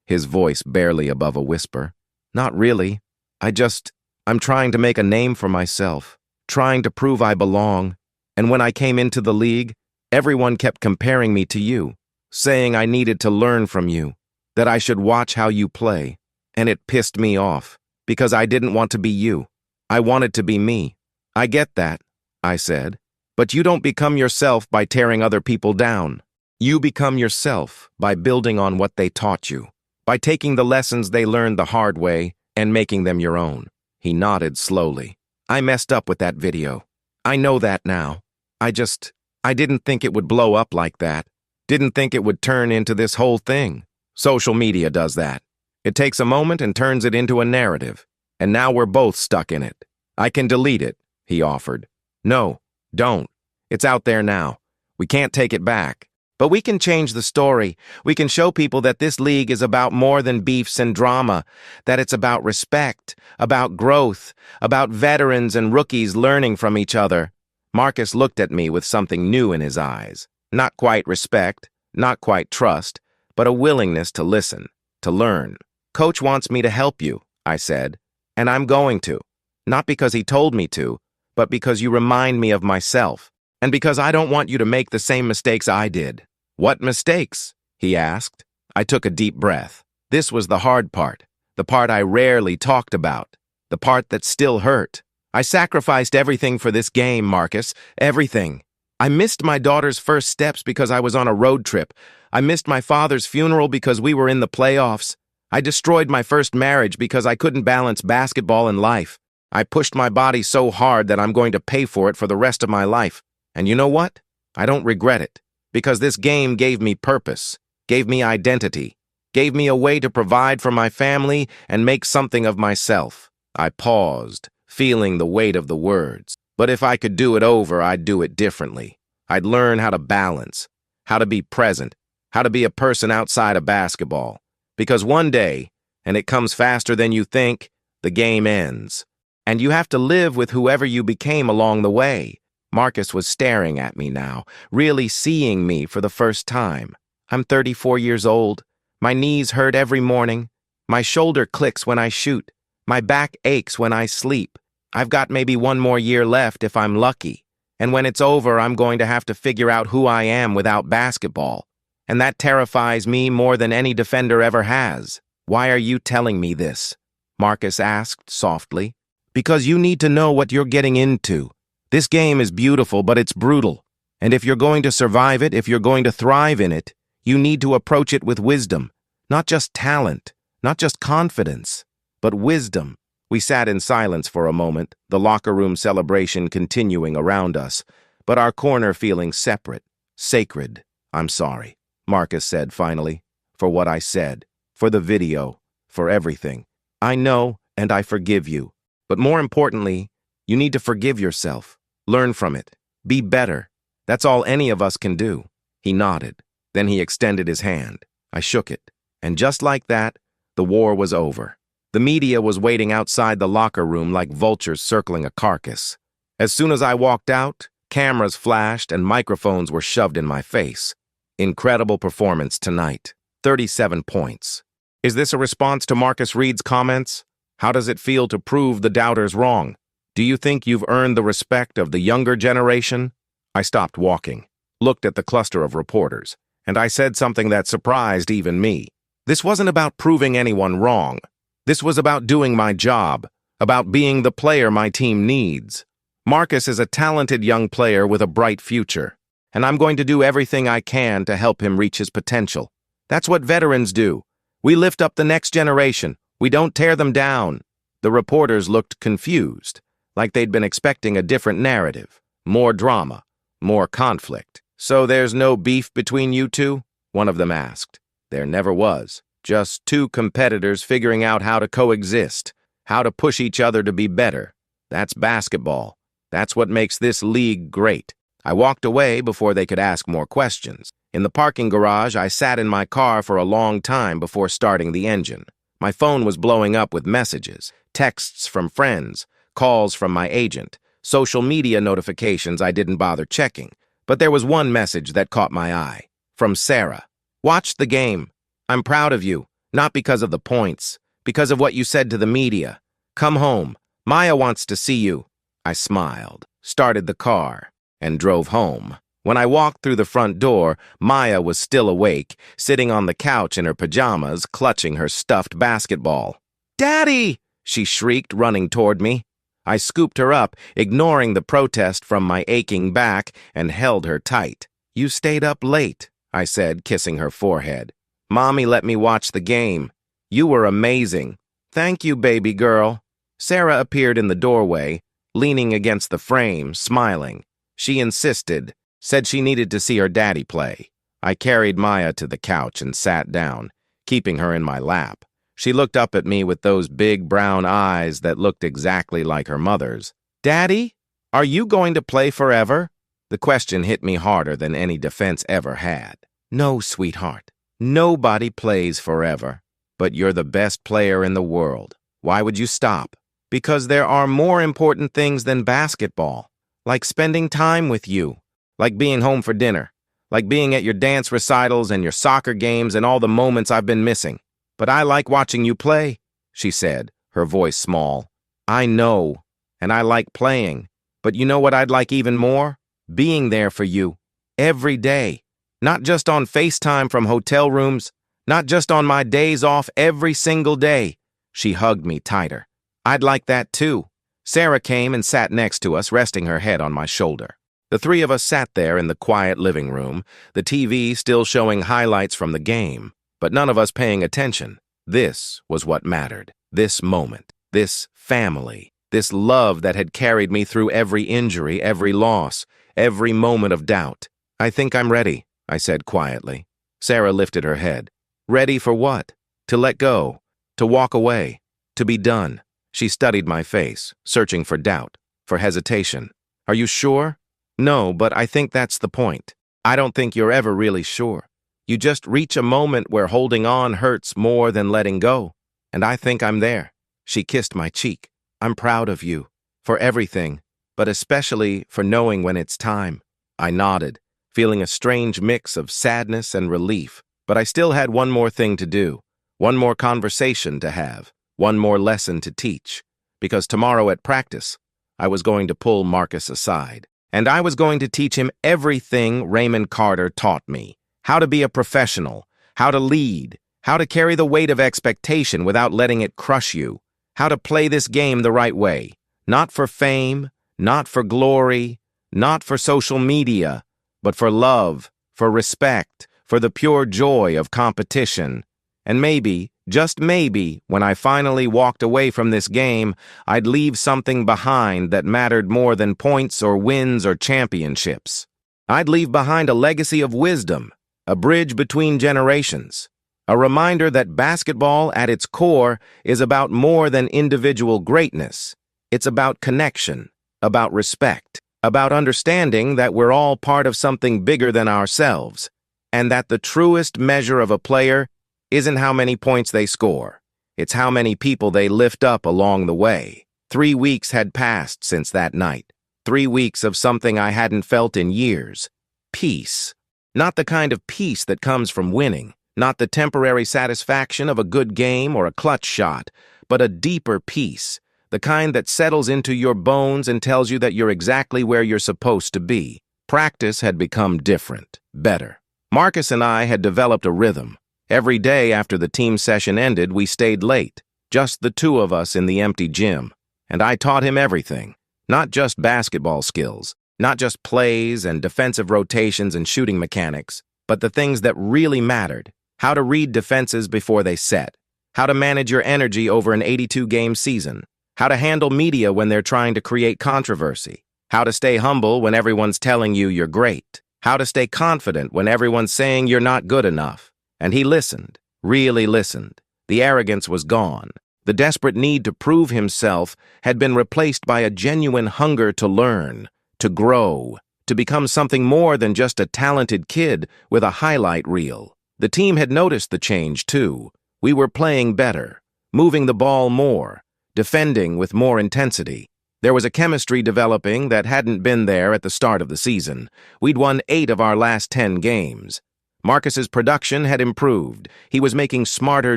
his voice barely above a whisper. "Not really. I'm trying to make a name for myself, trying to prove I belong. And when I came into the league, everyone kept comparing me to you, saying I needed to learn from you, that I should watch how you play. And it pissed me off, because I didn't want to be you. I wanted to be me." "I get that," I said. "But you don't become yourself by tearing other people down. You become yourself by building on what they taught you, by taking the lessons they learned the hard way and making them your own." He nodded slowly. "I messed up with that video. I know that now. I didn't think it would blow up like that. Didn't think it would turn into this whole thing. Social media does that. It takes a moment and turns it into a narrative. And now we're both stuck in it. I can delete it," he offered. "No, don't. It's out there now. We can't take it back. But we can change the story. We can show people that this league is about more than beefs and drama, that it's about respect, about growth, about veterans and rookies learning from each other." Marcus looked at me with something new in his eyes. Not quite respect, not quite trust, but a willingness to listen, to learn. "Coach wants me to help you," I said, "and I'm going to. Not because he told me to, but because you remind me of myself, and because I don't want you to make the same mistakes I did." "What mistakes?" he asked. I took a deep breath. This was the hard part, the part I rarely talked about, the part that still hurt. "I sacrificed everything for this game, Marcus, everything. I missed my daughter's first steps because I was on a road trip. I missed my father's funeral because we were in the playoffs. I destroyed my first marriage because I couldn't balance basketball and life. I pushed my body so hard that I'm going to pay for it for the rest of my life. And you know what? I don't regret it, because this game gave me purpose, gave me identity, gave me a way to provide for my family and make something of myself." I paused, feeling the weight of the words. But if I could do it over, I'd do it differently. I'd learn how to balance, how to be present, how to be a person outside of basketball. Because one day, and it comes faster than you think, the game ends. And you have to live with whoever you became along the way. Marcus was staring at me now, really seeing me for the first time. I'm 34 years old. My knees hurt every morning. My shoulder clicks when I shoot. My back aches when I sleep. I've got maybe one more year left if I'm lucky. And when it's over, I'm going to have to figure out who I am without basketball. And that terrifies me more than any defender ever has. "Why are you telling me this?" Marcus asked softly. "Because you need to know what you're getting into. This game is beautiful, but it's brutal. And if you're going to survive it, if you're going to thrive in it, you need to approach it with wisdom. Not just talent, not just confidence, but wisdom." We sat in silence for a moment, the locker room celebration continuing around us, but our corner feeling separate, sacred. "I'm sorry," Marcus said finally, "for what I said, for the video, for everything. I know, and I forgive you. But more importantly, you need to forgive yourself. Learn from it. Be better. That's all any of us can do." He nodded. Then he extended his hand. I shook it. And just like that, the war was over. The media was waiting outside the locker room like vultures circling a carcass. As soon as I walked out, cameras flashed and microphones were shoved in my face. "Incredible performance tonight. 37 points. Is this a response to Marcus Reed's comments? How does it feel to prove the doubters wrong? Do you think you've earned the respect of the younger generation?" I stopped walking, looked at the cluster of reporters, and I said something that surprised even me. This wasn't about proving anyone wrong. This was about doing my job, about being the player my team needs. Marcus is a talented young player with a bright future, and I'm going to do everything I can to help him reach his potential. That's what veterans do. We lift up the next generation. We don't tear them down. The reporters looked confused, like they'd been expecting a different narrative, more drama, more conflict. "So there's no beef between you two?" one of them asked. "There never was. Just two competitors figuring out how to coexist, how to push each other to be better. That's basketball. That's what makes this league great." I walked away before they could ask more questions. In the parking garage, I sat in my car for a long time before starting the engine. My phone was blowing up with messages, texts from friends, calls from my agent, social media notifications I didn't bother checking. But there was one message that caught my eye. From Sarah. "Watched the game. I'm proud of you, not because of the points, because of what you said to the media. Come home. Maya wants to see you." I smiled, started the car, and drove home. When I walked through the front door, Maya was still awake, sitting on the couch in her pajamas, clutching her stuffed basketball. "Daddy!" she shrieked, running toward me. I scooped her up, ignoring the protest from my aching back, and held her tight. "You stayed up late," I said, kissing her forehead. "Mommy let me watch the game. You were amazing." "Thank you, baby girl." Sarah appeared in the doorway, leaning against the frame, smiling. She insisted, said she needed to see her daddy play. I carried Maya to the couch and sat down, keeping her in my lap. She looked up at me with those big brown eyes that looked exactly like her mother's. "Daddy, are you going to play forever?" The question hit me harder than any defense ever had. "No, sweetheart. Nobody plays forever. But you're the best player in the world. Why would you stop?" "Because there are more important things than basketball. Like spending time with you. Like being home for dinner. Like being at your dance recitals and your soccer games and all the moments I've been missing. But I like watching you play," she said, her voice small. "I know, and I like playing. But you know what I'd like even more? Being there for you. Every day. Not just on FaceTime from hotel rooms. Not just on my days off, every single day." She hugged me tighter. "I'd like that too." Sarah came and sat next to us, resting her head on my shoulder. The three of us sat there in the quiet living room, the TV still showing highlights from the game, but none of us paying attention. This was what mattered. This moment, this family, this love that had carried me through every injury, every loss, every moment of doubt. "I think I'm ready," I said quietly. Sarah lifted her head. "Ready for what? To let go, to walk away, to be done." She studied my face, searching for doubt, for hesitation. "Are you sure?" "No, but I think that's the point. I don't think you're ever really sure. You just reach a moment where holding on hurts more than letting go. And I think I'm there." She kissed my cheek. "I'm proud of you. For everything. But especially for knowing when it's time." I nodded, feeling a strange mix of sadness and relief. But I still had one more thing to do. One more conversation to have. One more lesson to teach. Because tomorrow at practice, I was going to pull Marcus aside. And I was going to teach him everything Raymond Carter taught me. How to be a professional, how to lead, how to carry the weight of expectation without letting it crush you, how to play this game the right way. Not for fame, not for glory, not for social media, but for love, for respect, for the pure joy of competition. And maybe, just maybe, when I finally walked away from this game, I'd leave something behind that mattered more than points or wins or championships. I'd leave behind a legacy of wisdom, a bridge between generations, a reminder that basketball at its core is about more than individual greatness. It's about connection, about respect, about understanding that we're all part of something bigger than ourselves, and that the truest measure of a player isn't how many points they score. It's how many people they lift up along the way. 3 weeks had passed since that night. 3 weeks of something I hadn't felt in years. Peace. Not the kind of peace that comes from winning. Not the temporary satisfaction of a good game or a clutch shot, but a deeper peace. The kind that settles into your bones and tells you that you're exactly where you're supposed to be. Practice had become different, better. Marcus and I had developed a rhythm. Every day after the team session ended, we stayed late, just the two of us in the empty gym. And I taught him everything, not just basketball skills, not just plays and defensive rotations and shooting mechanics, but the things that really mattered. How to read defenses before they set, how to manage your energy over an 82-game season, how to handle media when they're trying to create controversy, how to stay humble when everyone's telling you you're great, how to stay confident when everyone's saying you're not good enough. And he listened, really listened. The arrogance was gone. The desperate need to prove himself had been replaced by a genuine hunger to learn, to grow, to become something more than just a talented kid with a highlight reel. The team had noticed the change, too. We were playing better. moving the ball more, defending with more intensity. There was a chemistry developing that hadn't been there at the start of the season. We'd won 8 of our last 10 games. Marcus's production had improved. He was making smarter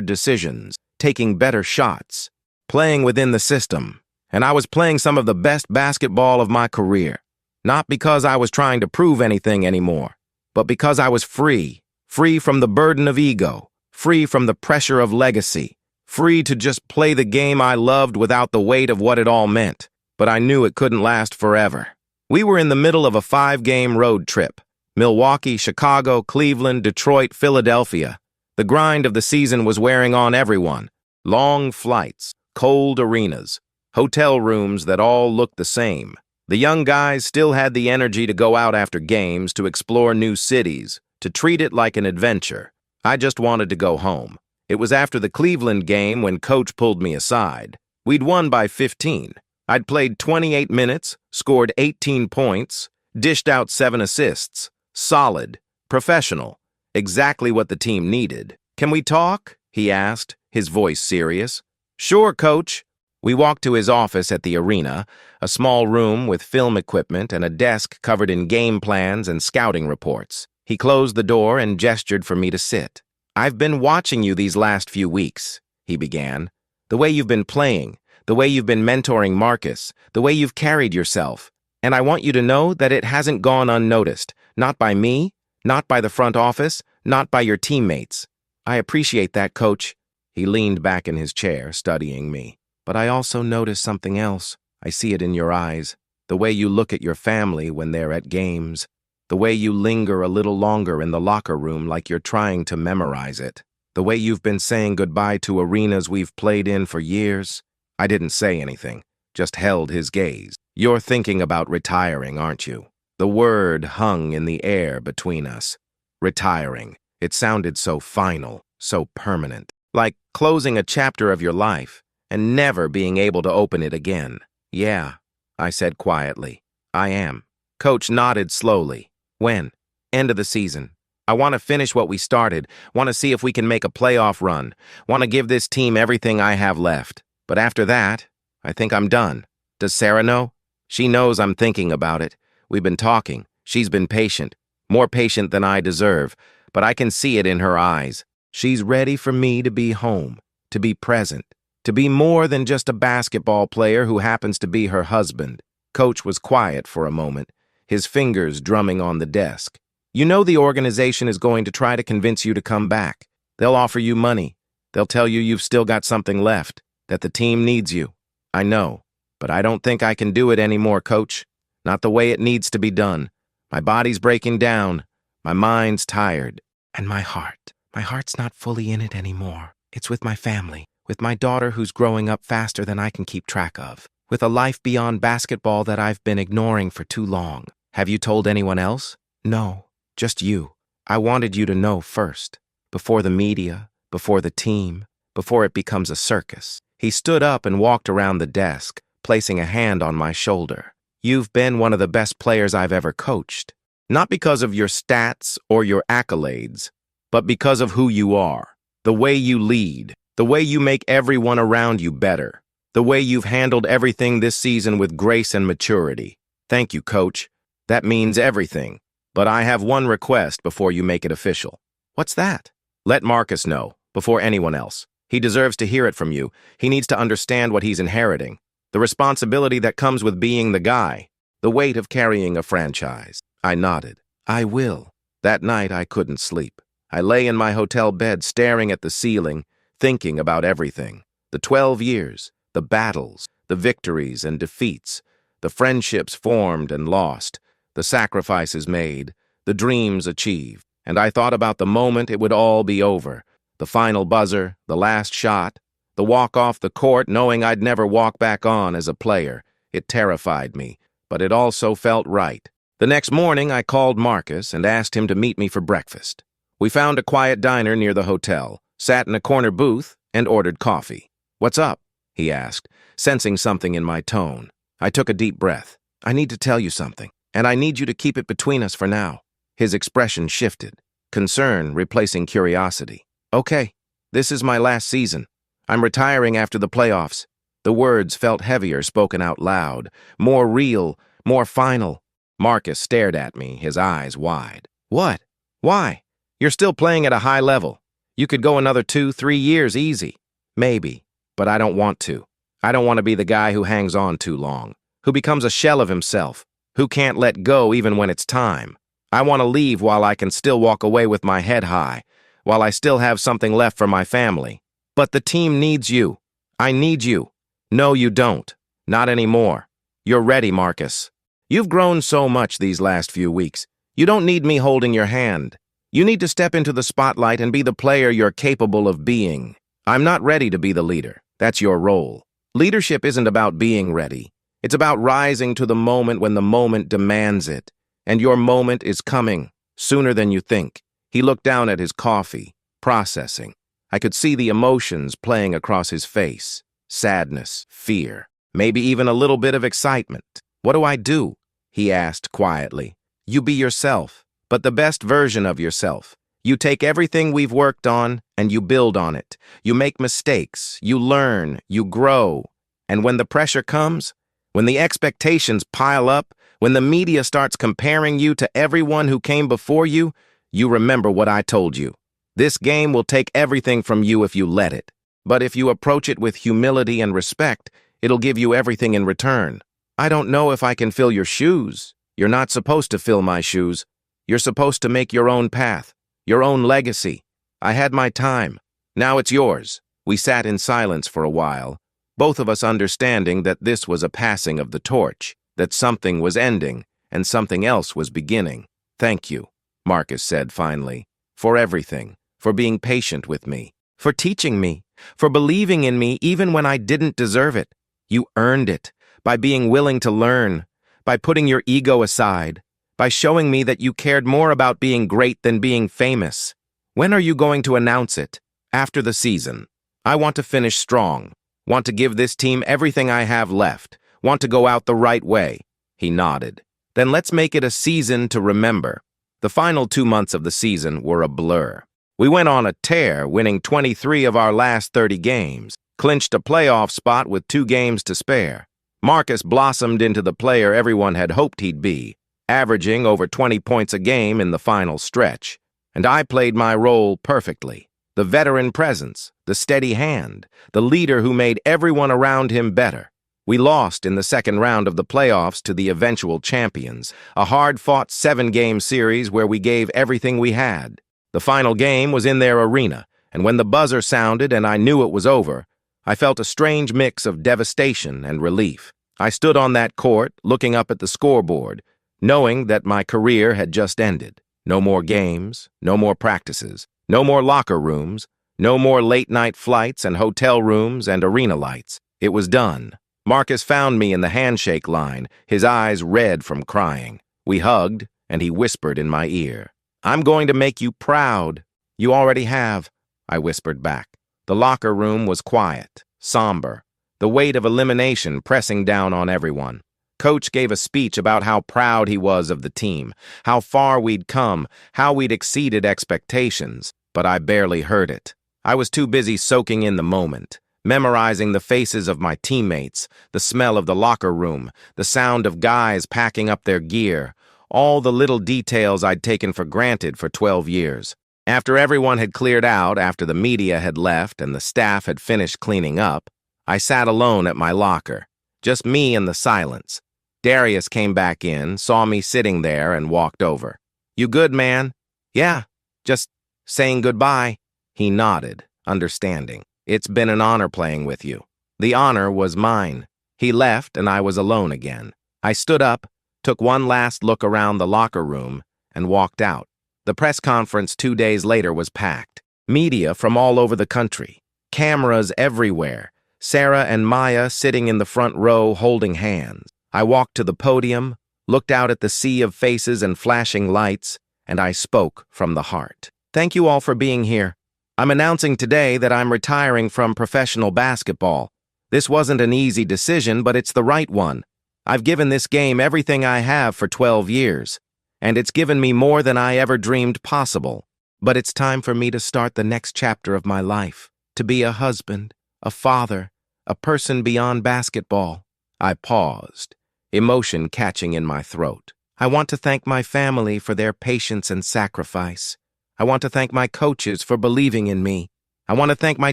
decisions, taking better shots, playing within the system. And I was playing some of the best basketball of my career. Not because I was trying to prove anything anymore, but because I was free from the burden of ego, free from the pressure of legacy, free to just play the game I loved without the weight of what it all meant. But I knew it couldn't last forever. We were in the middle of a 5-game road trip. Milwaukee, Chicago, Cleveland, Detroit, Philadelphia. The grind of the season was wearing on everyone. Long flights, cold arenas, hotel rooms that all looked the same. The young guys still had the energy to go out after games, to explore new cities, to treat it like an adventure. I just wanted to go home. It was after the Cleveland game when Coach pulled me aside. We'd won by 15. I'd played 28 minutes, scored 18 points, dished out 7 assists. Solid, professional, exactly what the team needed. "Can we talk?" he asked, his voice serious. "Sure, Coach." We walked to his office at the arena, a small room with film equipment and a desk covered in game plans and scouting reports. He closed the door and gestured for me to sit. "I've been watching you these last few weeks," he began. "The way you've been playing, the way you've been mentoring Marcus, the way you've carried yourself. And I want you to know that it hasn't gone unnoticed. Not by me, not by the front office, not by your teammates. I appreciate that, Coach." He leaned back in his chair, studying me. "But I also notice something else. I see it in your eyes. The way you look at your family when they're at games. The way you linger a little longer in the locker room like you're trying to memorize it. The way you've been saying goodbye to arenas we've played in for years." I didn't say anything, just held his gaze. "You're thinking about retiring, aren't you?" The word hung in the air between us. Retiring. It sounded so final, so permanent. Like closing a chapter of your life and never being able to open it again. "Yeah," I said quietly. "I am." Coach nodded slowly. "When?" "End of the season. I want to finish what we started, want to see if we can make a playoff run, want to give this team everything I have left. But after that, I think I'm done." "Does Sarah know?" "She knows I'm thinking about it. We've been talking. She's been patient, more patient than I deserve, but I can see it in her eyes. She's ready for me to be home, to be present, to be more than just a basketball player who happens to be her husband." Coach was quiet for a moment, his fingers drumming on the desk. "You know the organization is going to try to convince you to come back. They'll offer you money. They'll tell you you've still got something left, that the team needs you. I know, but I don't think I can do it anymore, Coach. Not the way it needs to be done. My body's breaking down. My mind's tired. And my heart's not fully in it anymore. It's with my family, with my daughter who's growing up faster than I can keep track of, with a life beyond basketball that I've been ignoring for too long. Have you told anyone else?" "No, just you. I wanted you to know first, before the media, before the team, before it becomes a circus." He stood up and walked around the desk, placing a hand on my shoulder. "You've been one of the best players I've ever coached. Not because of your stats or your accolades, but because of who you are. The way you lead, the way you make everyone around you better, the way you've handled everything this season with grace and maturity. Thank you, Coach. That means everything. But I have one request before you make it official." "What's that?" "Let Marcus know, before anyone else. He deserves to hear it from you. He needs to understand what he's inheriting. The responsibility that comes with being the guy. The weight of carrying a franchise." I nodded. "I will." That night I couldn't sleep. I lay in my hotel bed staring at the ceiling, thinking about everything. The 12 years, the battles, the victories and defeats, the friendships formed and lost, the sacrifices made, the dreams achieved. And I thought about the moment it would all be over. The final buzzer, the last shot, the walk off the court knowing I'd never walk back on as a player. It terrified me, but it also felt right. The next morning I called Marcus and asked him to meet me for breakfast. We found a quiet diner near the hotel, sat in a corner booth, and ordered coffee. "What's up?" he asked, sensing something in my tone. I took a deep breath. "I need to tell you something, and I need you to keep it between us for now." His expression shifted, concern replacing curiosity. "Okay, this is my last season. I'm retiring after the playoffs. The words felt heavier spoken out loud, more real, more final. Marcus stared at me, his eyes wide. What? Why? You're still playing at a high level. You could go another 2-3 years easy. Maybe, but I don't want to. I don't want to be the guy who hangs on too long, who becomes a shell of himself, who can't let go even when it's time. I want to leave while I can still walk away with my head high, while I still have something left for my family. But the team needs you. I need you. No, you don't. Not anymore. You're ready, Marcus. You've grown so much these last few weeks. You don't need me holding your hand. You need to step into the spotlight and be the player you're capable of being. I'm not ready to be the leader. That's your role. Leadership isn't about being ready. It's about rising to the moment when the moment demands it. And your moment is coming, sooner than you think. He looked down at his coffee, processing. I could see the emotions playing across his face. Sadness, fear, maybe even a little bit of excitement. What do I do? He asked quietly. You be yourself, but the best version of yourself. You take everything we've worked on and you build on it. You make mistakes, you learn, you grow. And when the pressure comes, when the expectations pile up, when the media starts comparing you to everyone who came before you, you remember what I told you. This game will take everything from you if you let it. But if you approach it with humility and respect, it'll give you everything in return. I don't know if I can fill your shoes. You're not supposed to fill my shoes. You're supposed to make your own path, your own legacy. I had my time. Now it's yours. We sat in silence for a while, both of us understanding that this was a passing of the torch, that something was ending and something else was beginning. Thank you, Marcus said finally, for everything, for being patient with me, for teaching me, for believing in me even when I didn't deserve it. You earned it by being willing to learn, by putting your ego aside, by showing me that you cared more about being great than being famous. When are you going to announce it? After the season. I want to finish strong, want to give this team everything I have left, want to go out the right way. He nodded. Then let's make it a season to remember. The final 2 months of the season were a blur. We went on a tear, winning 23 of our last 30 games, clinched a playoff spot with 2 games to spare. Marcus blossomed into the player everyone had hoped he'd be, averaging over 20 points a game in the final stretch. And I played my role perfectly. The veteran presence, the steady hand, the leader who made everyone around him better. We lost in the second round of the playoffs to the eventual champions, a hard-fought 7-game series where we gave everything we had. The final game was in their arena, and when the buzzer sounded and I knew it was over, I felt a strange mix of devastation and relief. I stood on that court, looking up at the scoreboard, knowing that my career had just ended. No more games, no more practices, no more locker rooms, no more late-night flights and hotel rooms and arena lights. It was done. Marcus found me in the handshake line, his eyes red from crying. We hugged, and he whispered in my ear, I'm going to make you proud. You already have, I whispered back. The locker room was quiet, somber, the weight of elimination pressing down on everyone. Coach gave a speech about how proud he was of the team, how far we'd come, how we'd exceeded expectations, but I barely heard it. I was too busy soaking in the moment, memorizing the faces of my teammates, the smell of the locker room, the sound of guys packing up their gear, all the little details I'd taken for granted for 12 years. After everyone had cleared out, after the media had left and the staff had finished cleaning up, I sat alone at my locker, just me and the silence. Darius came back in, saw me sitting there, and walked over. You good, man? Yeah, just saying goodbye. He nodded, understanding. It's been an honor playing with you. The honor was mine. He left, and I was alone again. I stood up, took one last look around the locker room, and walked out. The press conference 2 days later was packed. Media from all over the country. Cameras everywhere. Sarah and Maya sitting in the front row holding hands. I walked to the podium, looked out at the sea of faces and flashing lights, and I spoke from the heart. Thank you all for being here. I'm announcing today that I'm retiring from professional basketball. This wasn't an easy decision, but it's the right one. I've given this game everything I have for 12 years, and it's given me more than I ever dreamed possible. But it's time for me to start the next chapter of my life, to be a husband, a father, a person beyond basketball. I paused, emotion catching in my throat. I want to thank my family for their patience and sacrifice. I want to thank my coaches for believing in me. I want to thank my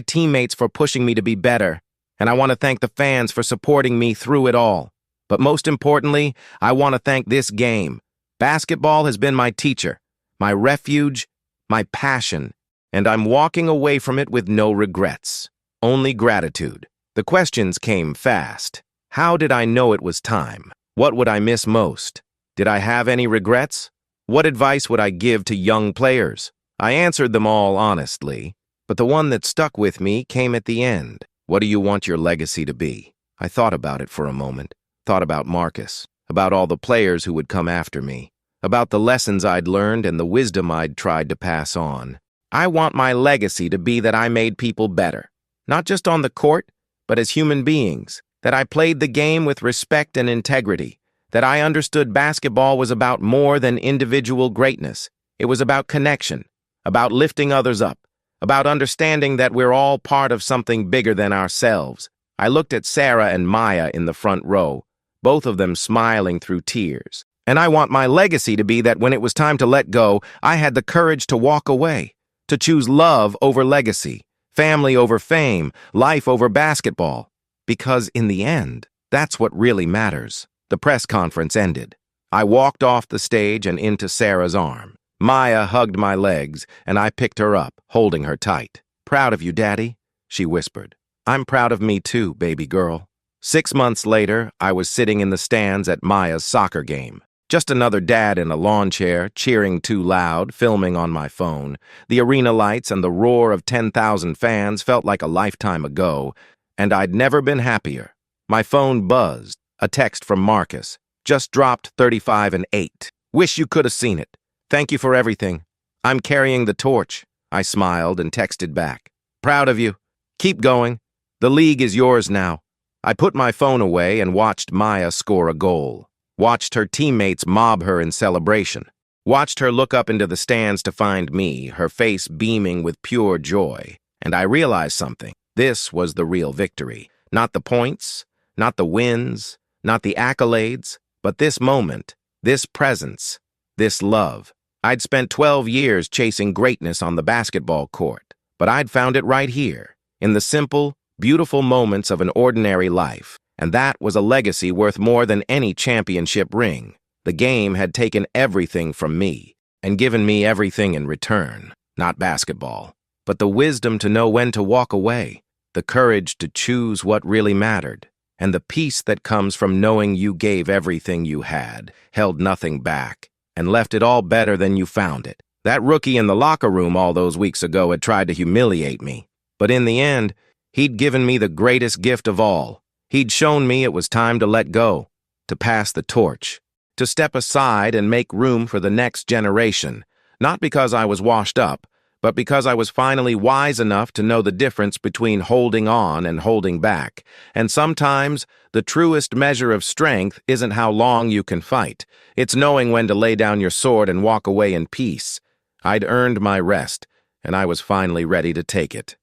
teammates for pushing me to be better. And I want to thank the fans for supporting me through it all. But most importantly, I want to thank this game. Basketball has been my teacher, my refuge, my passion, and I'm walking away from it with no regrets, only gratitude. The questions came fast. How did I know it was time? What would I miss most? Did I have any regrets? What advice would I give to young players? I answered them all honestly, but the one that stuck with me came at the end. What do you want your legacy to be? I thought about it for a moment, thought about Marcus, about all the players who would come after me, about the lessons I'd learned and the wisdom I'd tried to pass on. I want my legacy to be that I made people better, not just on the court, but as human beings, that I played the game with respect and integrity, that I understood basketball was about more than individual greatness. It was about connection, about lifting others up, about understanding that we're all part of something bigger than ourselves. I looked at Sarah and Maya in the front row, both of them smiling through tears. And I want my legacy to be that when it was time to let go, I had the courage to walk away, to choose love over legacy, family over fame, life over basketball. Because in the end, that's what really matters. The press conference ended. I walked off the stage and into Sarah's arm. Maya hugged my legs, and I picked her up, holding her tight. "Proud of you, Daddy," she whispered. "I'm proud of me too, baby girl." 6 months later, I was sitting in the stands at Maya's soccer game. Just another dad in a lawn chair, cheering too loud, filming on my phone. The arena lights and the roar of 10,000 fans felt like a lifetime ago, and I'd never been happier. My phone buzzed. A text from Marcus. "Just dropped 35 and 8. Wish you could have seen it. Thank you for everything. I'm carrying the torch." I smiled and texted back. "Proud of you. Keep going. The league is yours now." I put my phone away and watched Maya score a goal. Watched her teammates mob her in celebration. Watched her look up into the stands to find me, her face beaming with pure joy. And I realized something. This was the real victory. Not the points, not the wins, not the accolades, but this moment, this presence, this love. I'd spent 12 years chasing greatness on the basketball court, but I'd found it right here, in the simple, beautiful moments of an ordinary life. And that was a legacy worth more than any championship ring. The game had taken everything from me and given me everything in return. Not basketball, but the wisdom to know when to walk away, the courage to choose what really mattered, and the peace that comes from knowing you gave everything you had, held nothing back, and left it all better than you found it. That rookie in the locker room all those weeks ago had tried to humiliate me, but in the end, he'd given me the greatest gift of all. He'd shown me it was time to let go, to pass the torch, to step aside and make room for the next generation, not because I was washed up, but because I was finally wise enough to know the difference between holding on and holding back. And sometimes, the truest measure of strength isn't how long you can fight. It's knowing when to lay down your sword and walk away in peace. I'd earned my rest, and I was finally ready to take it.